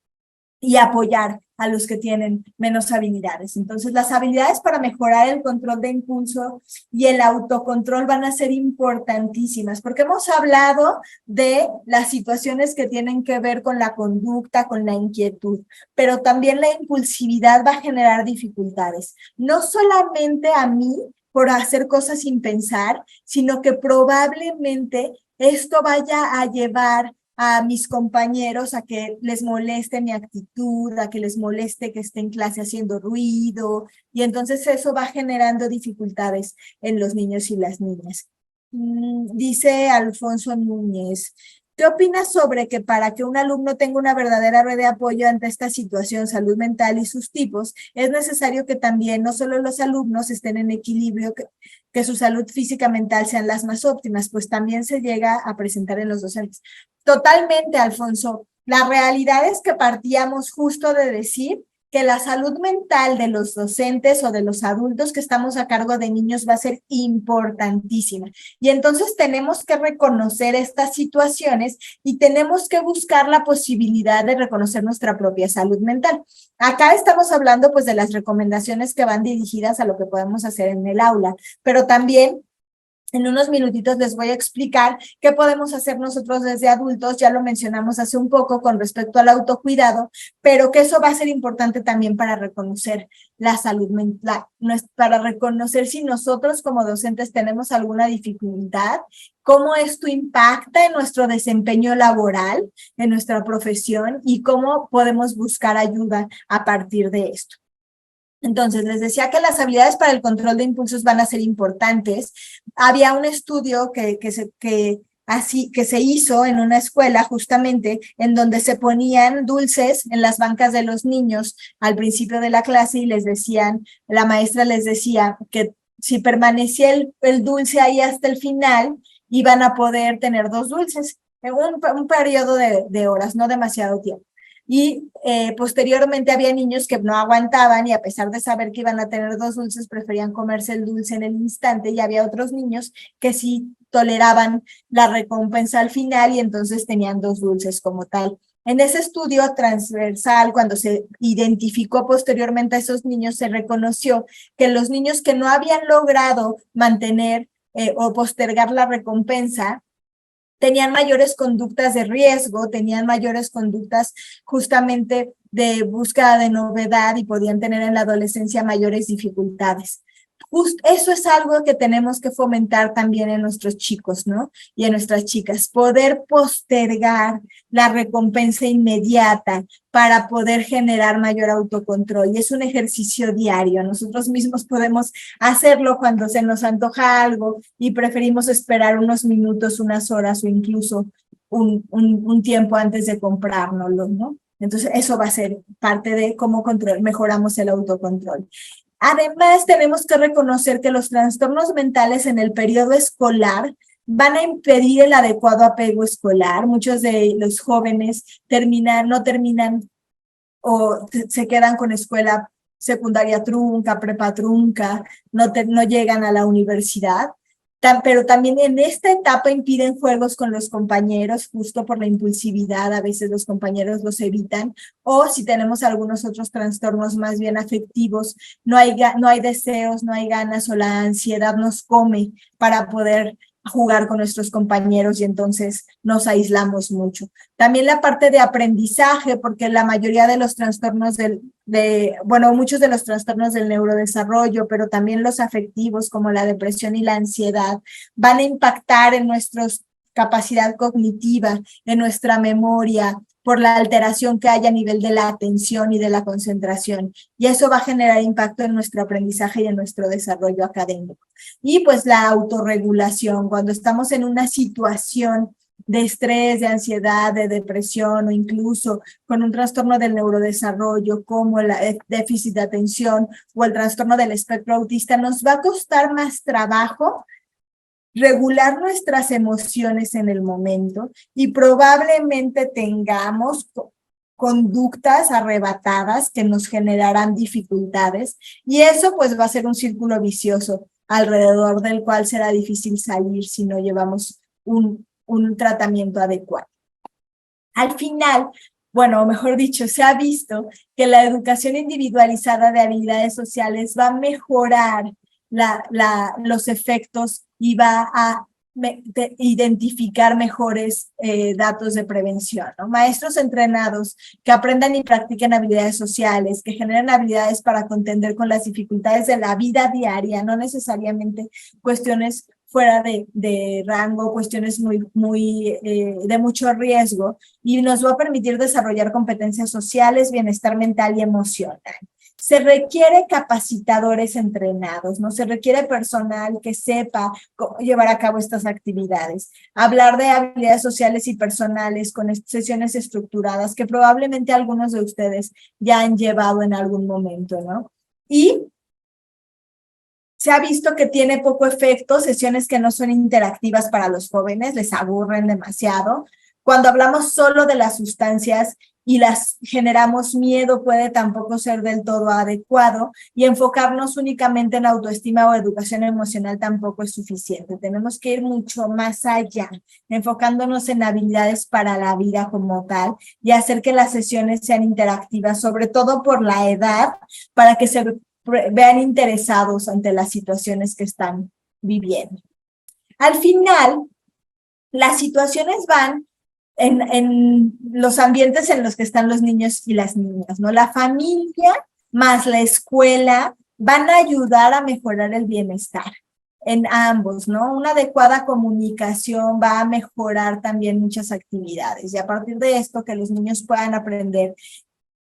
y apoyar a los que tienen menos habilidades. Entonces, las habilidades para mejorar el control de impulso y el autocontrol van a ser importantísimas, porque hemos hablado de las situaciones que tienen que ver con la conducta, con la inquietud, pero también la impulsividad va a generar dificultades. No solamente a mí por hacer cosas sin pensar, sino que probablemente esto vaya a llevar a mis compañeros a que les moleste mi actitud, a que les moleste que esté en clase haciendo ruido, y entonces eso va generando dificultades en los niños y las niñas. Dice Alfonso Núñez, ¿qué opinas sobre que para que un alumno tenga una verdadera red de apoyo ante esta situación, salud mental y sus tipos, es necesario que también no solo los alumnos estén en equilibrio, que su salud física y mental sean las más óptimas, pues también se llega a presentar en los docentes? Totalmente, Alfonso. La realidad es que partíamos justo de decir que la salud mental de los docentes o de los adultos que estamos a cargo de niños va a ser importantísima. Y entonces tenemos que reconocer estas situaciones y tenemos que buscar la posibilidad de reconocer nuestra propia salud mental. Acá estamos hablando pues de las recomendaciones que van dirigidas a lo que podemos hacer en el aula, pero también En unos minutitos les voy a explicar qué podemos hacer nosotros desde adultos, ya lo mencionamos hace un poco con respecto al autocuidado, pero que eso va a ser importante también para reconocer la salud mental, para reconocer si nosotros como docentes tenemos alguna dificultad, cómo esto impacta en nuestro desempeño laboral, en nuestra profesión y cómo podemos buscar ayuda a partir de esto. Entonces, les decía que las habilidades para el control de impulsos van a ser importantes. Había un estudio que se hizo en una escuela justamente en donde se ponían dulces en las bancas de los niños al principio de la clase y la maestra les decía que si permanecía el dulce ahí hasta el final, iban a poder tener 2 dulces en un periodo de horas, no demasiado tiempo. Y posteriormente había niños que no aguantaban y a pesar de saber que iban a tener 2 dulces, preferían comerse el dulce en el instante, y había otros niños que sí toleraban la recompensa al final y entonces tenían 2 dulces como tal. En ese estudio transversal, cuando se identificó posteriormente a esos niños, se reconoció que los niños que no habían logrado mantener o postergar la recompensa, tenían mayores conductas de riesgo, tenían mayores conductas justamente de búsqueda de novedad y podían tener en la adolescencia mayores dificultades. Eso es algo que tenemos que fomentar también en nuestros chicos, ¿no? Y en nuestras chicas, poder postergar la recompensa inmediata para poder generar mayor autocontrol. Y es un ejercicio diario. Nosotros mismos podemos hacerlo cuando se nos antoja algo y preferimos esperar unos minutos, unas horas o incluso un tiempo antes de comprárnoslo, ¿no? Entonces, eso va a ser parte de cómo mejoramos el autocontrol. Además, tenemos que reconocer que los trastornos mentales en el periodo escolar van a impedir el adecuado apego escolar. Muchos de los jóvenes no terminan o se quedan con escuela secundaria trunca, prepa trunca, no llegan a la universidad. Pero también en esta etapa impiden juegos con los compañeros, justo por la impulsividad, a veces los compañeros los evitan, o si tenemos algunos otros trastornos más bien afectivos, no hay deseos, no hay ganas, o la ansiedad nos come para poder jugar con nuestros compañeros y entonces nos aislamos mucho. También la parte de aprendizaje, porque la mayoría de los trastornos muchos de los trastornos del neurodesarrollo, pero también los afectivos como la depresión y la ansiedad, van a impactar en nuestra capacidad cognitiva, en nuestra memoria, por la alteración que haya a nivel de la atención y de la concentración. Y eso va a generar impacto en nuestro aprendizaje y en nuestro desarrollo académico. Y pues la autorregulación, cuando estamos en una situación de estrés, de ansiedad, de depresión o incluso con un trastorno del neurodesarrollo como el déficit de atención o el trastorno del espectro autista, nos va a costar más trabajo regular nuestras emociones en el momento y probablemente tengamos conductas arrebatadas que nos generarán dificultades y eso pues va a ser un círculo vicioso alrededor del cual será difícil salir si no llevamos un tratamiento adecuado. Al final, bueno, mejor dicho, se ha visto que la educación individualizada de habilidades sociales va a mejorar los efectos y va a identificar mejores datos de prevención, ¿no? Maestros entrenados que aprendan y practiquen habilidades sociales, que generen habilidades para contender con las dificultades de la vida diaria, no necesariamente cuestiones fuera de rango, cuestiones de mucho riesgo, y nos va a permitir desarrollar competencias sociales, bienestar mental y emocional. Se requiere capacitadores entrenados, ¿no? Se requiere personal que sepa cómo llevar a cabo estas actividades. Hablar de habilidades sociales y personales con sesiones estructuradas que probablemente algunos de ustedes ya han llevado en algún momento, ¿no? Y se ha visto que tiene poco efecto, sesiones que no son interactivas para los jóvenes, les aburren demasiado. Cuando hablamos solo de las sustancias y las generamos miedo, puede tampoco ser del todo adecuado, y enfocarnos únicamente en autoestima o educación emocional tampoco es suficiente. Tenemos que ir mucho más allá, enfocándonos en habilidades para la vida como tal y hacer que las sesiones sean interactivas, sobre todo por la edad, para que se vean interesados ante las situaciones que están viviendo. Al final, las situaciones van en los ambientes en los que están los niños y las niñas, ¿no? La familia más la escuela van a ayudar a mejorar el bienestar en ambos, ¿no? Una adecuada comunicación va a mejorar también muchas actividades y a partir de esto que los niños puedan aprender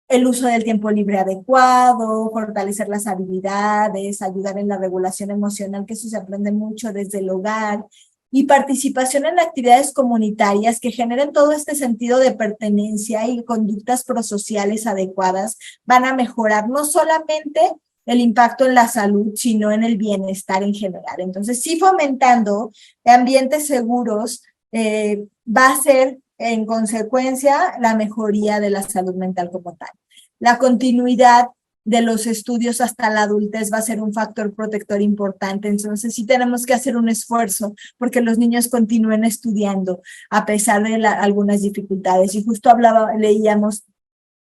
el uso del tiempo libre adecuado, fortalecer las habilidades, ayudar en la regulación emocional, que eso se aprende mucho desde el hogar, y participación en actividades comunitarias que generen todo este sentido de pertenencia y conductas prosociales adecuadas, van a mejorar no solamente el impacto en la salud, sino en el bienestar en general. Entonces, sí fomentando ambientes seguros va a ser en consecuencia la mejoría de la salud mental como tal. La continuidad de los estudios hasta la adultez va a ser un factor protector importante, entonces sí tenemos que hacer un esfuerzo porque los niños continúen estudiando a pesar de algunas dificultades. Y justo leíamos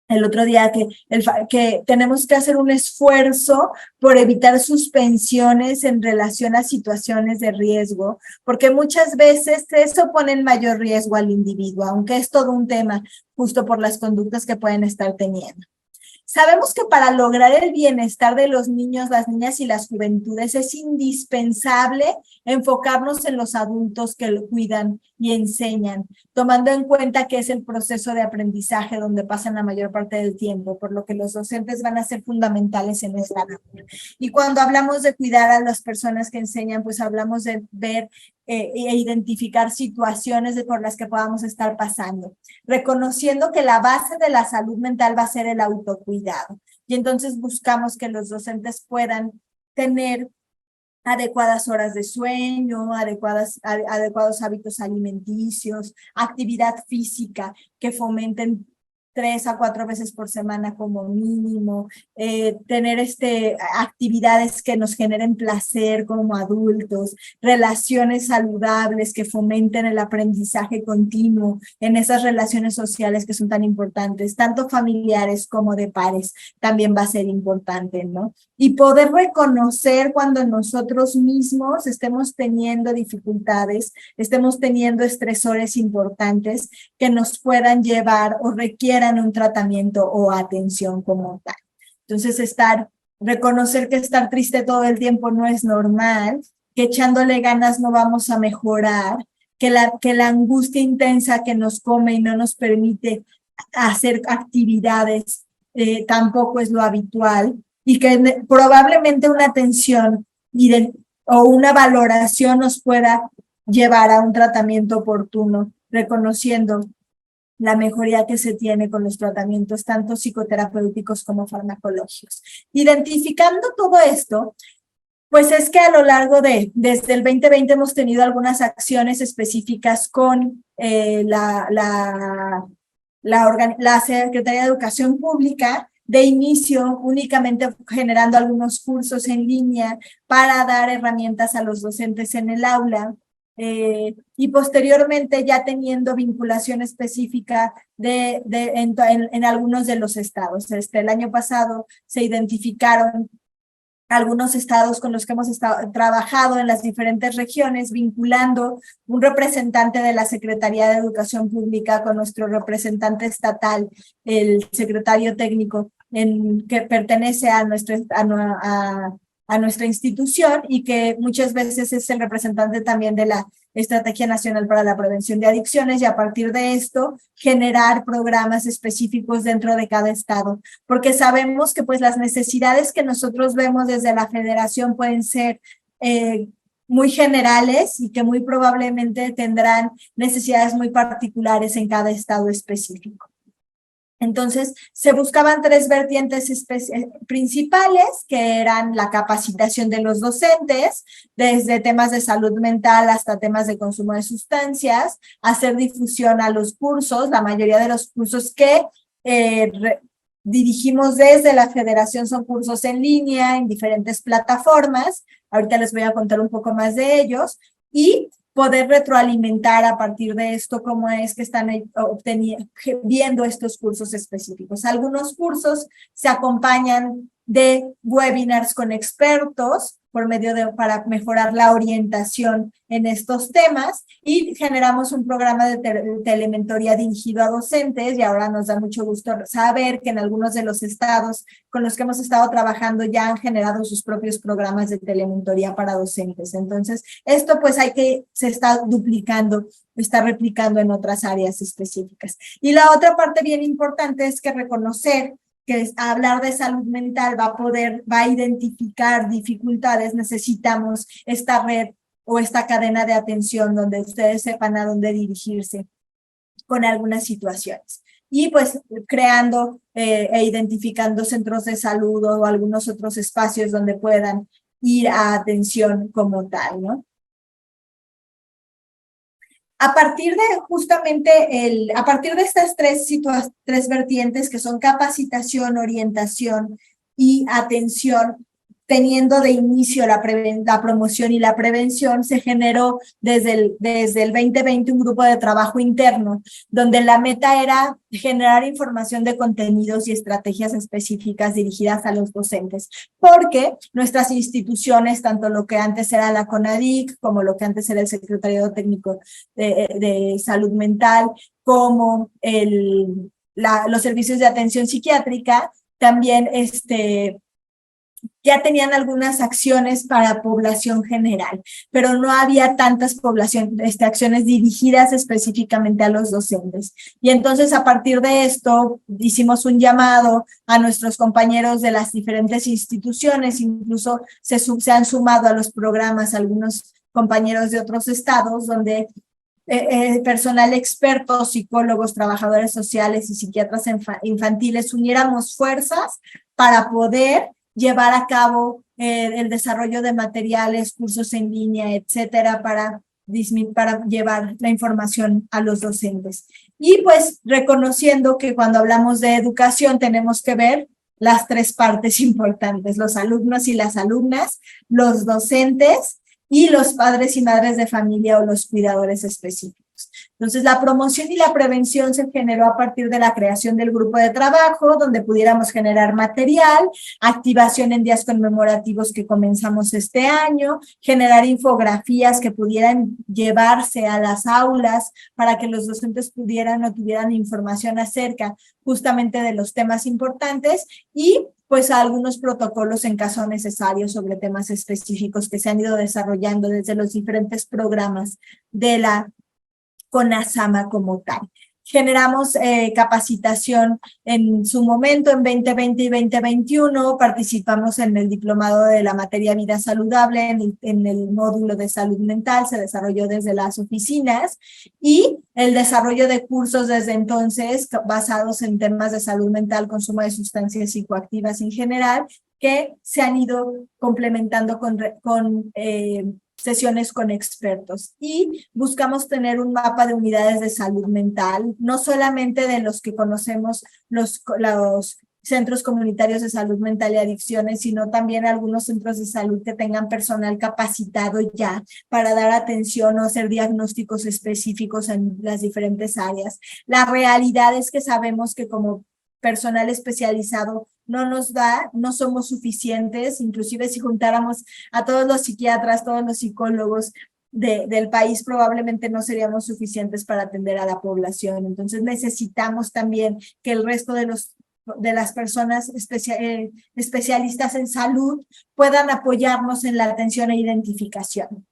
el otro día que tenemos que hacer un esfuerzo por evitar suspensiones en relación a situaciones de riesgo, porque muchas veces eso pone en mayor riesgo al individuo, aunque es todo un tema justo por las conductas que pueden estar teniendo. Sabemos que para lograr el bienestar de los niños, las niñas y las juventudes es indispensable enfocarnos en los adultos que lo cuidan y enseñan, tomando en cuenta que es el proceso de aprendizaje donde pasan la mayor parte del tiempo, por lo que los docentes van a ser fundamentales en esta labor. Y cuando hablamos de cuidar a las personas que enseñan, pues hablamos de ver e identificar situaciones por las que podamos estar pasando, reconociendo que la base de la salud mental va a ser el autocuidado. Y entonces buscamos que los docentes puedan tener adecuadas horas de sueño, adecuados hábitos alimenticios, actividad física que fomenten 3 a 4 veces por semana como mínimo, tener actividades que nos generen placer como adultos, relaciones saludables que fomenten el aprendizaje continuo en esas relaciones sociales que son tan importantes, tanto familiares como de pares, también va a ser importante, ¿no? Y poder reconocer cuando nosotros mismos estemos teniendo dificultades, estemos teniendo estresores importantes que nos puedan llevar o requieran un tratamiento o atención como tal. Entonces, reconocer que estar triste todo el tiempo no es normal, que echándole ganas no vamos a mejorar, que la angustia intensa que nos come y no nos permite hacer actividades tampoco es lo habitual, y que probablemente una atención o una valoración nos pueda llevar a un tratamiento oportuno, reconociendo la mejoría que se tiene con los tratamientos tanto psicoterapéuticos como farmacológicos. Identificando todo esto, pues es que a lo largo desde el 2020 hemos tenido algunas acciones específicas con la Secretaría de Educación Pública, de inicio únicamente generando algunos cursos en línea para dar herramientas a los docentes en el aula, y posteriormente ya teniendo vinculación específica en algunos de los estados. El año pasado se identificaron algunos estados con los que hemos trabajado en las diferentes regiones, vinculando un representante de la Secretaría de Educación Pública con nuestro representante estatal, el secretario técnico que pertenece a nuestra institución y que muchas veces es el representante también de la Estrategia Nacional para la Prevención de Adicciones, y a partir de esto generar programas específicos dentro de cada estado, porque sabemos que pues las necesidades que nosotros vemos desde la federación pueden ser muy generales y que muy probablemente tendrán necesidades muy particulares en cada estado específico. Entonces, se buscaban 3 vertientes principales, que eran la capacitación de los docentes, desde temas de salud mental hasta temas de consumo de sustancias, hacer difusión a los cursos. La mayoría de los cursos que dirigimos desde la federación son cursos en línea, en diferentes plataformas. Ahorita les voy a contar un poco más de ellos, y poder retroalimentar a partir de esto cómo es que están viendo estos cursos específicos. Algunos cursos se acompañan de webinars con expertos, para mejorar la orientación en estos temas, y generamos un programa de telementoría dirigido a docentes, y ahora nos da mucho gusto saber que en algunos de los estados con los que hemos estado trabajando ya han generado sus propios programas de telementoría para docentes. Entonces, esto pues se está duplicando, está replicando en otras áreas específicas. Y la otra parte bien importante es que reconocer que hablar de salud mental va a identificar dificultades. Necesitamos esta red o esta cadena de atención donde ustedes sepan a dónde dirigirse con algunas situaciones. Y pues creando e identificando centros de salud o algunos otros espacios donde puedan ir a atención como tal, ¿no? A partir de estas tres vertientes que son capacitación, orientación y atención, teniendo de inicio la promoción y la prevención, se generó desde el 2020 un grupo de trabajo interno, donde la meta era generar información de contenidos y estrategias específicas dirigidas a los docentes, porque nuestras instituciones, tanto lo que antes era la CONADIC, como lo que antes era el Secretariado Técnico de Salud Mental, como los servicios de atención psiquiátrica, también ya tenían algunas acciones para población general, pero no había tantas acciones dirigidas específicamente a los docentes. Y entonces, a partir de esto, hicimos un llamado a nuestros compañeros de las diferentes instituciones, incluso se han sumado a los programas algunos compañeros de otros estados, donde personal experto, psicólogos, trabajadores sociales y psiquiatras infantiles uniéramos fuerzas para poder llevar a cabo el desarrollo de materiales, cursos en línea, etcétera, para llevar la información a los docentes. Y pues reconociendo que cuando hablamos de educación tenemos que ver las tres partes importantes: los alumnos y las alumnas, los docentes y los padres y madres de familia o los cuidadores específicos. Entonces, la promoción y la prevención se generó a partir de la creación del grupo de trabajo, donde pudiéramos generar material, activación en días conmemorativos que comenzamos este año, generar infografías que pudieran llevarse a las aulas para que los docentes pudieran o tuvieran información acerca justamente de los temas importantes, y pues algunos protocolos en caso necesario sobre temas específicos que se han ido desarrollando desde los diferentes programas de la CONASAMA como tal. Generamos capacitación en su momento, en 2020 y 2021, participamos en el diplomado de la materia vida saludable, en el módulo de salud mental, se desarrolló desde las oficinas, y el desarrollo de cursos desde entonces basados en temas de salud mental, consumo de sustancias psicoactivas en general, que se han ido complementando con sesiones con expertos, y buscamos tener un mapa de unidades de salud mental, no solamente de los que conocemos los centros comunitarios de salud mental y adicciones, sino también algunos centros de salud que tengan personal capacitado ya para dar atención o hacer diagnósticos específicos en las diferentes áreas. La realidad es que sabemos que como personal especializado no somos suficientes. Inclusive si juntáramos a todos los psiquiatras, todos los psicólogos del país, probablemente no seríamos suficientes para atender a la población. Entonces necesitamos también que el resto de las personas especialistas en salud puedan apoyarnos en la atención e identificación.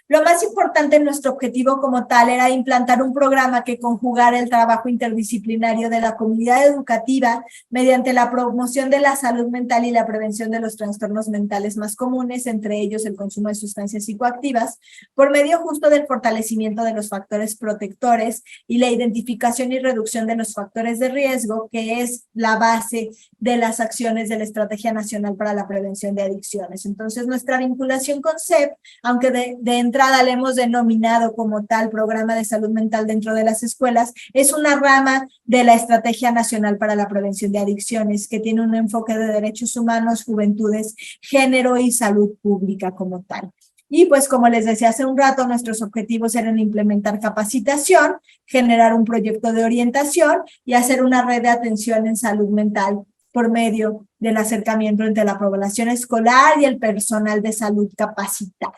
Lo más importante en nuestro objetivo como tal era implantar un programa que conjugara el trabajo interdisciplinario de la comunidad educativa mediante la promoción de la salud mental y la prevención de los trastornos mentales más comunes, entre ellos el consumo de sustancias psicoactivas, por medio justo del fortalecimiento de los factores protectores y la identificación y reducción de los factores de riesgo, que es la base de las acciones de la Estrategia Nacional para la Prevención de Adicciones. Entonces, nuestra vinculación con CEP, aunque de entrada le hemos denominado como tal Programa de Salud Mental dentro de las escuelas, es una rama de la Estrategia Nacional para la Prevención de Adicciones, que tiene un enfoque de derechos humanos, juventudes, género y salud pública como tal. Y pues como les decía hace un rato, nuestros objetivos eran implementar capacitación, generar un proyecto de orientación y hacer una red de atención en salud mental por medio del acercamiento entre la población escolar y el personal de salud capacitado.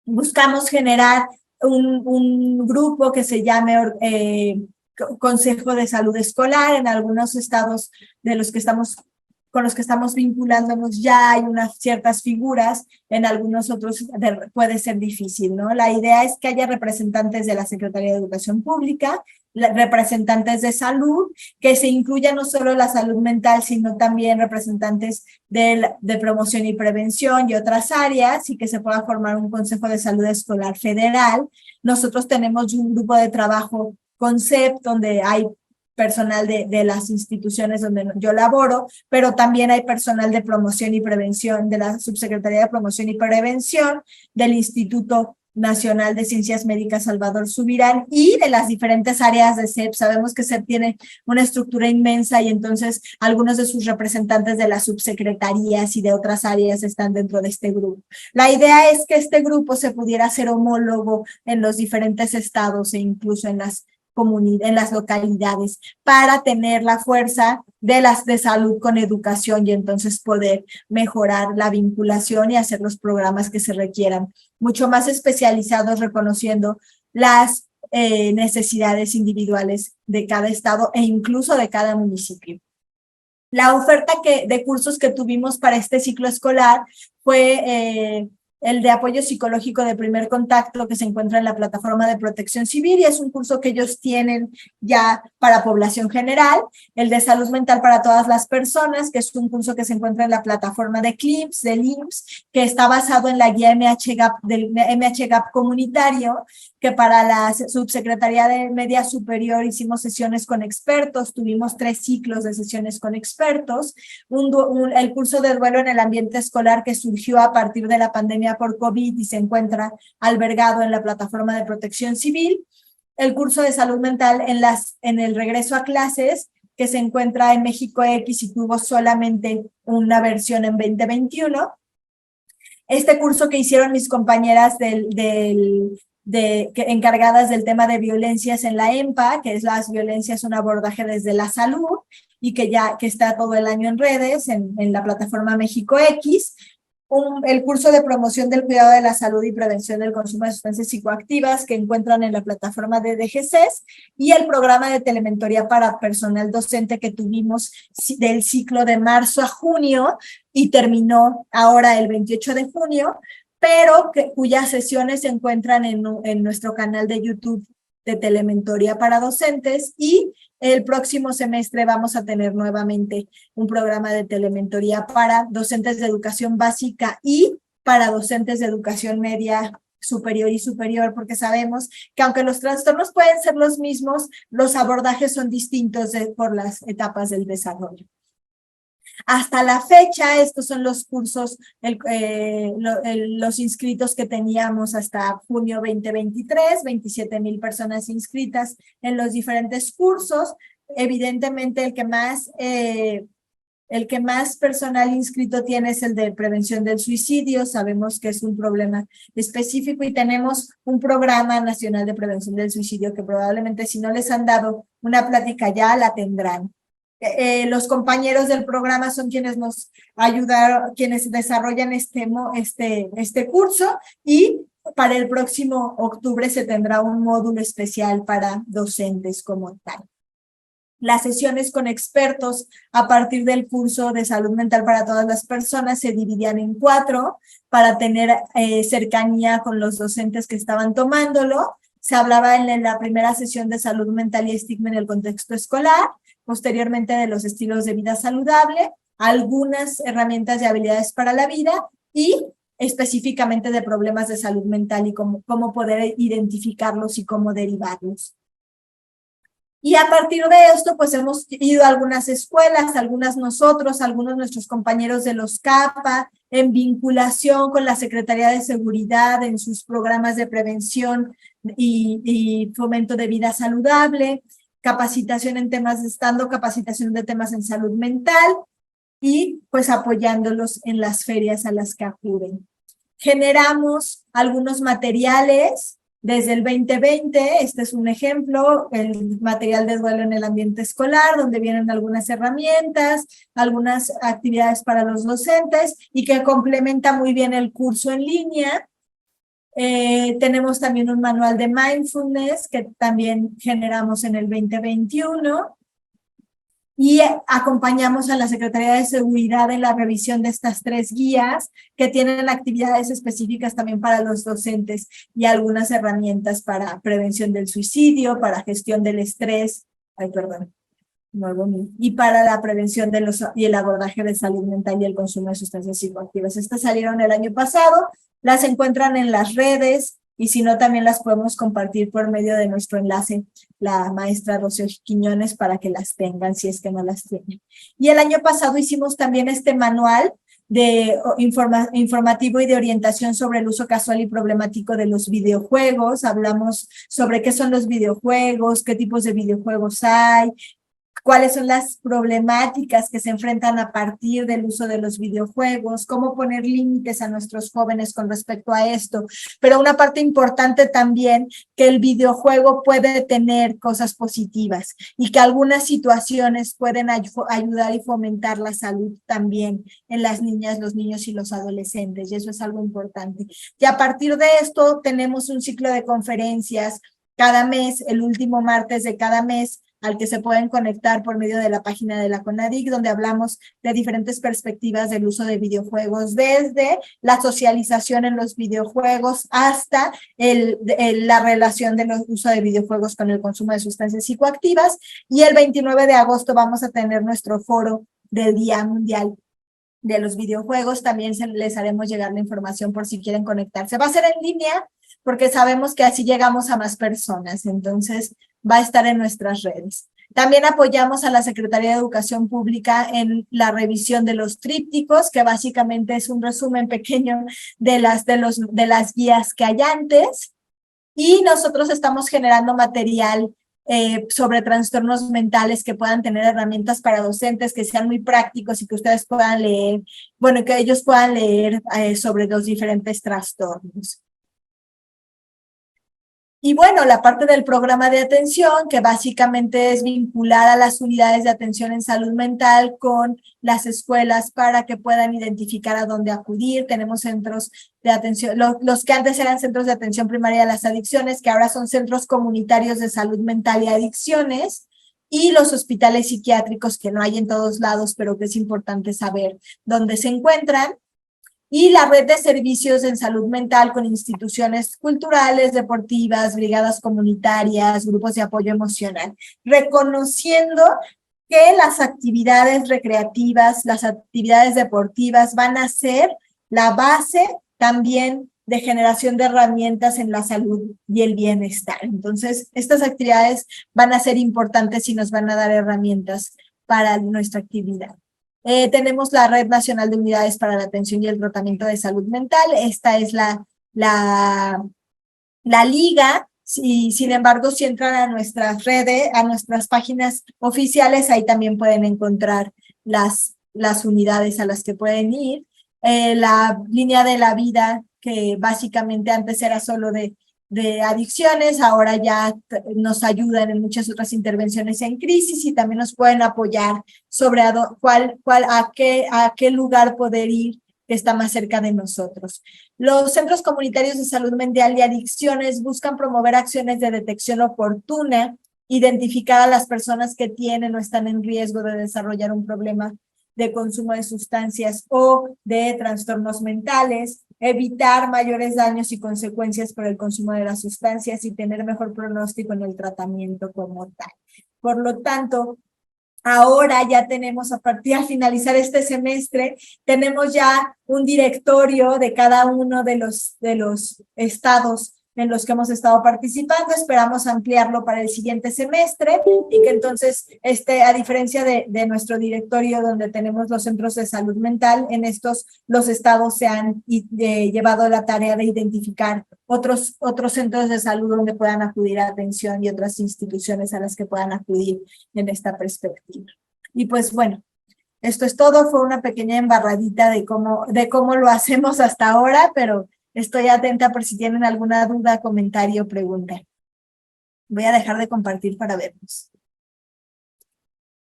Buscamos generar un grupo que se llame Consejo de Salud Escolar. En algunos estados con los que estamos vinculándonos ya hay unas ciertas figuras, en algunos otros puede ser difícil, ¿no? La idea es que haya representantes de la Secretaría de Educación Pública, representantes de salud, que se incluya no solo la salud mental, sino también representantes de promoción y prevención y otras áreas, y que se pueda formar un Consejo de Salud Escolar Federal. Nosotros tenemos un grupo de trabajo CONCEP, donde hay personal de las instituciones donde yo laboro, pero también hay personal de promoción y prevención, de la Subsecretaría de Promoción y Prevención, del Instituto Nacional de Ciencias Médicas Salvador Subirán y de las diferentes áreas de CEP. Sabemos que CEP tiene una estructura inmensa y entonces algunos de sus representantes de las subsecretarías y de otras áreas están dentro de este grupo. La idea es que este grupo se pudiera hacer homólogo en los diferentes estados e incluso en las localidades, para tener la fuerza de salud con educación y entonces poder mejorar la vinculación y hacer los programas que se requieran, mucho más especializados, reconociendo las necesidades individuales de cada estado e incluso de cada municipio. La oferta de cursos que tuvimos para este ciclo escolar fue el de apoyo psicológico de primer contacto, que se encuentra en la plataforma de Protección Civil, y es un curso que ellos tienen ya para población general. El de salud mental para todas las personas, que es un curso que se encuentra en la plataforma de CLIMS, del IMSS, que está basado en la guía MHGAP del MHGAP comunitario, que para la Subsecretaría de Media Superior hicimos sesiones con expertos, tuvimos 3 ciclos de sesiones con expertos, el curso de duelo en el ambiente escolar, que surgió a partir de la pandemia por COVID y se encuentra albergado en la plataforma de Protección Civil, el curso de salud mental en el regreso a clases, que se encuentra en México X y tuvo solamente una versión en 2021. Este curso que hicieron mis compañeras encargadas del tema de violencias en la EMPA, que es las violencias, un abordaje desde la salud, y que está todo el año en redes, en la plataforma México X. El curso de promoción del cuidado de la salud y prevención del consumo de sustancias psicoactivas, que encuentran en la plataforma de DGCES, y el programa de telementoría para personal docente que tuvimos del ciclo de marzo a junio y terminó ahora el 28 de junio, pero cuyas sesiones se encuentran en nuestro canal de YouTube de telementoría para docentes, y el próximo semestre vamos a tener nuevamente un programa de telementoría para docentes de educación básica y para docentes de educación media superior y superior, porque sabemos que aunque los trastornos pueden ser los mismos, los abordajes son distintos por las etapas del desarrollo. Hasta la fecha, estos son los cursos, los inscritos que teníamos hasta junio 2023, 27,000 personas inscritas en los diferentes cursos. Evidentemente, el que más personal inscrito tiene es el de prevención del suicidio. Sabemos que es un problema específico y tenemos un programa nacional de prevención del suicidio que probablemente, si no les han dado una plática ya, la tendrán. Los compañeros del programa son quienes nos ayudaron, quienes desarrollan este curso, y para el próximo octubre se tendrá un módulo especial para docentes como tal. Las sesiones con expertos a partir del curso de salud mental para todas las personas se dividían en 4 para tener cercanía con los docentes que estaban tomándolo. Se hablaba en la primera sesión de salud mental y estigma en el contexto escolar, posteriormente de los estilos de vida saludable, algunas herramientas y habilidades para la vida, y específicamente de problemas de salud mental y cómo poder identificarlos y cómo derivarlos. Y a partir de esto, pues hemos ido a algunas escuelas, algunos nuestros compañeros de los CAPA, en vinculación con la Secretaría de Seguridad en sus programas de prevención y fomento de vida saludable, capacitación en temas capacitación de temas en salud mental, y pues apoyándolos en las ferias a las que acuden. Generamos algunos materiales Desde el 2020, este es un ejemplo, el material de duelo en el ambiente escolar, donde vienen algunas herramientas, algunas actividades para los docentes y que complementa muy bien el curso en línea. Tenemos también un manual de mindfulness que también generamos en el 2021. Y acompañamos a la Secretaría de Seguridad en la revisión de estas 3 guías que tienen actividades específicas también para los docentes y algunas herramientas para prevención del suicidio, para gestión del estrés, y para la prevención de y el abordaje de salud mental y el consumo de sustancias psicoactivas. Estas salieron el año pasado, las encuentran en las redes y si no también las podemos compartir por medio de nuestro enlace, la maestra Rocío Quiñones, para que las tengan si es que no las tienen. Y el año pasado hicimos también este manual de informativo y de orientación sobre el uso casual y problemático de los videojuegos. Hablamos sobre qué son los videojuegos, qué tipos de videojuegos hay, cuáles son las problemáticas que se enfrentan a partir del uso de los videojuegos, cómo poner límites a nuestros jóvenes con respecto a esto. Pero una parte importante también, que el videojuego puede tener cosas positivas y que algunas situaciones pueden ayudar y fomentar la salud también en las niñas, los niños y los adolescentes, y eso es algo importante. Y a partir de esto tenemos un ciclo de conferencias cada mes, el último martes de cada mes, al que se pueden conectar por medio de la página de la CONADIC, donde hablamos de diferentes perspectivas del uso de videojuegos, desde la socialización en los videojuegos hasta la relación del uso de videojuegos con el consumo de sustancias psicoactivas. Y el 29 de agosto vamos a tener nuestro foro del Día Mundial de los Videojuegos. También les haremos llegar la información por si quieren conectarse. Va a ser en línea porque sabemos que así llegamos a más personas, entonces va a estar en nuestras redes. También apoyamos a la Secretaría de Educación Pública en la revisión de los trípticos, que básicamente es un resumen pequeño de las guías que hay antes. Y nosotros estamos generando material sobre trastornos mentales que puedan tener herramientas para docentes que sean muy prácticos y que ustedes puedan leer, bueno, que ellos puedan leer sobre los diferentes trastornos. Y bueno, la parte del programa de atención, que básicamente es vincular a las unidades de atención en salud mental con las escuelas para que puedan identificar a dónde acudir. Tenemos centros de atención, los que antes eran centros de atención primaria a las adicciones, que ahora son centros comunitarios de salud mental y adicciones, y los hospitales psiquiátricos, que no hay en todos lados, pero que es importante saber dónde se encuentran. Y la red de servicios en salud mental con instituciones culturales, deportivas, brigadas comunitarias, grupos de apoyo emocional, reconociendo que las actividades recreativas, las actividades deportivas van a ser la base también de generación de herramientas en la salud y el bienestar. Entonces, estas actividades van a ser importantes y nos van a dar herramientas para nuestra actividad. Tenemos la Red Nacional de Unidades para la Atención y el Tratamiento de Salud Mental. Esta es la liga. Sin embargo, si entran a nuestras redes, a nuestras páginas oficiales, ahí también pueden encontrar las unidades a las que pueden ir. La línea de la vida, que básicamente antes era solo de adicciones, ahora ya nos ayudan en muchas otras intervenciones en crisis y también nos pueden apoyar sobre a qué lugar poder ir que está más cerca de nosotros. Los centros comunitarios de salud mental y adicciones buscan promover acciones de detección oportuna, identificar a las personas que tienen o están en riesgo de desarrollar un problema de consumo de sustancias o de trastornos mentales, evitar mayores daños y consecuencias por el consumo de las sustancias y tener mejor pronóstico en el tratamiento como tal. Por lo tanto, ahora ya tenemos, a partir de finalizar este semestre, tenemos ya un directorio de cada uno de los estados en los que hemos estado participando. Esperamos ampliarlo para el siguiente semestre y que entonces, a diferencia de nuestro directorio donde tenemos los centros de salud mental, en estos los estados se han llevado la tarea de identificar otros centros de salud donde puedan acudir a atención y otras instituciones a las que puedan acudir en esta perspectiva. Y pues bueno, esto es todo. Fue una pequeña embarradita de cómo lo hacemos hasta ahora, pero estoy atenta por si tienen alguna duda, comentario o pregunta. Voy a dejar de compartir para vernos.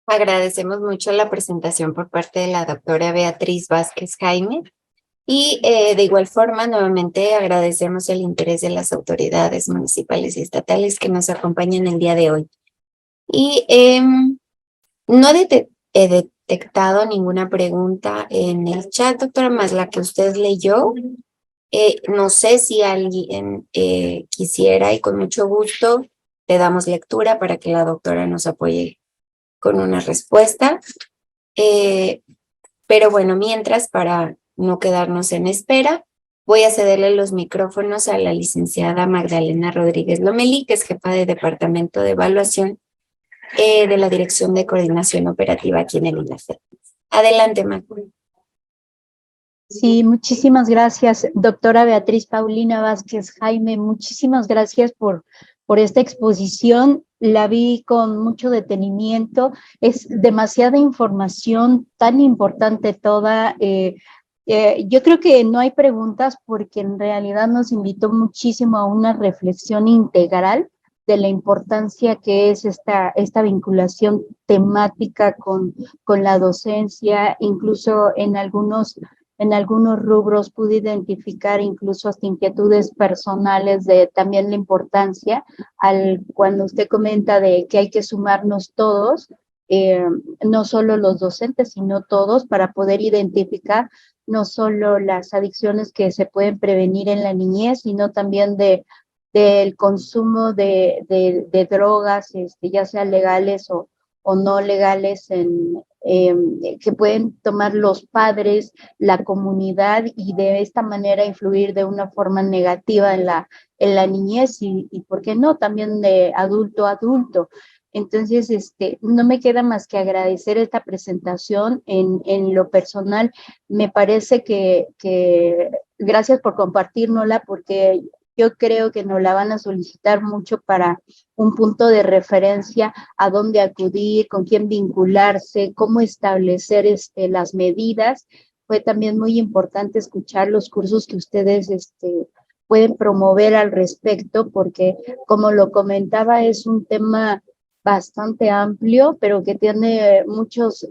Agradecemos mucho la presentación por parte de la doctora Beatriz Vázquez Jaime y de igual forma nuevamente agradecemos el interés de las autoridades municipales y estatales que nos acompañan el día de hoy. Y no he detectado ninguna pregunta en el chat, doctora, más la que usted leyó. No sé si alguien quisiera y con mucho gusto le damos lectura para que la doctora nos apoye con una respuesta. Pero bueno, mientras, para no quedarnos en espera, voy a cederle los micrófonos a la licenciada Magdalena Rodríguez Lomelí, que es jefa de Departamento de Evaluación de la Dirección de Coordinación Operativa aquí en el INAFED. Adelante, Magdalena. Sí, muchísimas gracias, doctora Beatriz Paulina Vázquez Jaime. Muchísimas gracias por esta exposición. La vi con mucho detenimiento. Es demasiada información, tan importante toda. Yo creo que no hay preguntas porque en realidad nos invitó muchísimo a una reflexión integral de la importancia que es esta vinculación temática con la docencia, incluso en algunos rubros pude identificar incluso hasta inquietudes personales de también la importancia cuando usted comenta de que hay que sumarnos todos, no solo los docentes, sino todos para poder identificar no solo las adicciones que se pueden prevenir en la niñez, sino también del consumo de drogas, ya sea legales o no legales que pueden tomar los padres, la comunidad y de esta manera influir de una forma negativa en la niñez y ¿por qué no? También de adulto a adulto. Entonces, no me queda más que agradecer esta presentación en lo personal. Me parece que gracias por compartírnosla porque yo creo que nos la van a solicitar mucho para un punto de referencia a dónde acudir, con quién vincularse, cómo establecer las medidas. Fue también muy importante escuchar los cursos que ustedes pueden promover al respecto, porque como lo comentaba, es un tema bastante amplio, pero que tiene muchas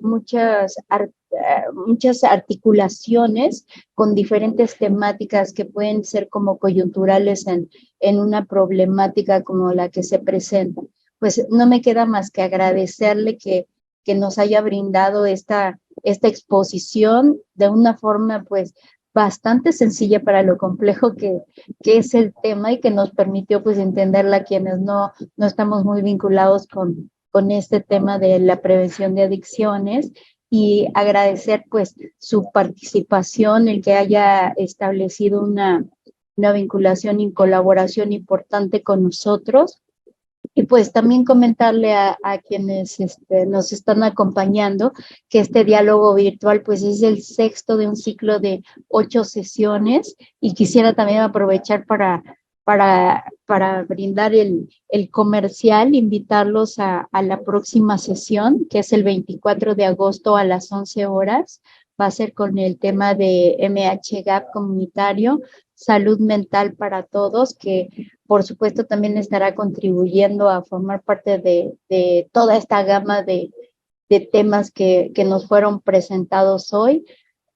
articulaciones con diferentes temáticas que pueden ser como coyunturales en una problemática como la que se presenta. Pues no me queda más que agradecerle que nos haya brindado esta exposición de una forma pues bastante sencilla para lo complejo que es el tema y que nos permitió pues entenderla a quienes no estamos muy vinculados con este tema de la prevención de adicciones y agradecer pues su participación, el que haya establecido una vinculación y colaboración importante con nosotros. Y pues también comentarle a quienes nos están acompañando que este diálogo virtual pues es el sexto de un ciclo de 8 sesiones y quisiera también aprovechar para brindar el comercial, invitarlos a la próxima sesión, que es el 24 de agosto a las 11 horas. Va a ser con el tema de MH-Gap comunitario, salud mental para todos, que por supuesto también estará contribuyendo a formar parte de toda esta gama de temas que nos fueron presentados hoy.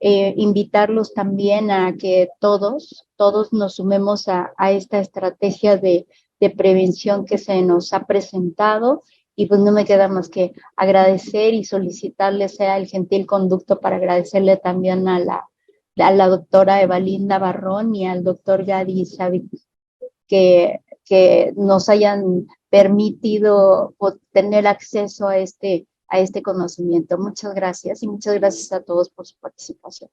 Invitarlos también a que todos nos sumemos a esta estrategia de prevención que se nos ha presentado y pues no me queda más que agradecer y solicitarle sea el gentil conducto para agradecerle también a la doctora Evalinda Barrón y al doctor Gadi Xavi que nos hayan permitido tener acceso a este conocimiento. Muchas gracias y muchas gracias a todos por su participación.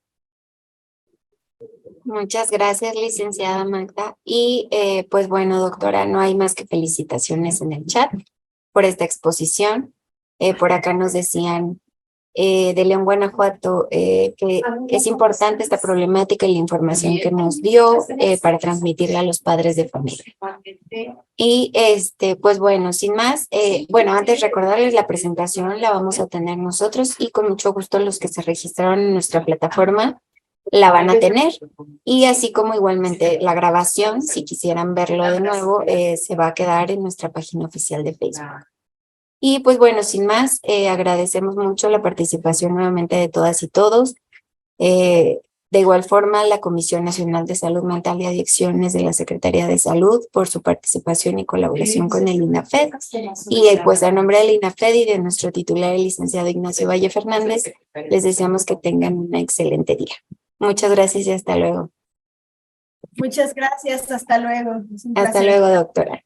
Muchas gracias, licenciada Magda. Y pues bueno, doctora, no hay más que felicitaciones en el chat por esta exposición. Por acá nos decían de León, Guanajuato, que es importante esta problemática y la información que nos dio para transmitirla a los padres de familia. Y pues bueno, sin más, bueno, antes recordarles la presentación la vamos a tener nosotros y con mucho gusto los que se registraron en nuestra plataforma la van a tener. Y así como igualmente la grabación, si quisieran verlo de nuevo, se va a quedar en nuestra página oficial de Facebook. Y pues bueno, sin más, agradecemos mucho la participación nuevamente de todas y todos. De igual forma, la Comisión Nacional de Salud Mental y Adicciones de la Secretaría de Salud por su participación y colaboración con el INAFED. Y pues a nombre del INAFED y de nuestro titular, el licenciado Ignacio Valle Fernández, les deseamos que tengan un excelente día. Muchas gracias y hasta luego. Muchas gracias, hasta luego. Es un Hasta placer. luego, doctora.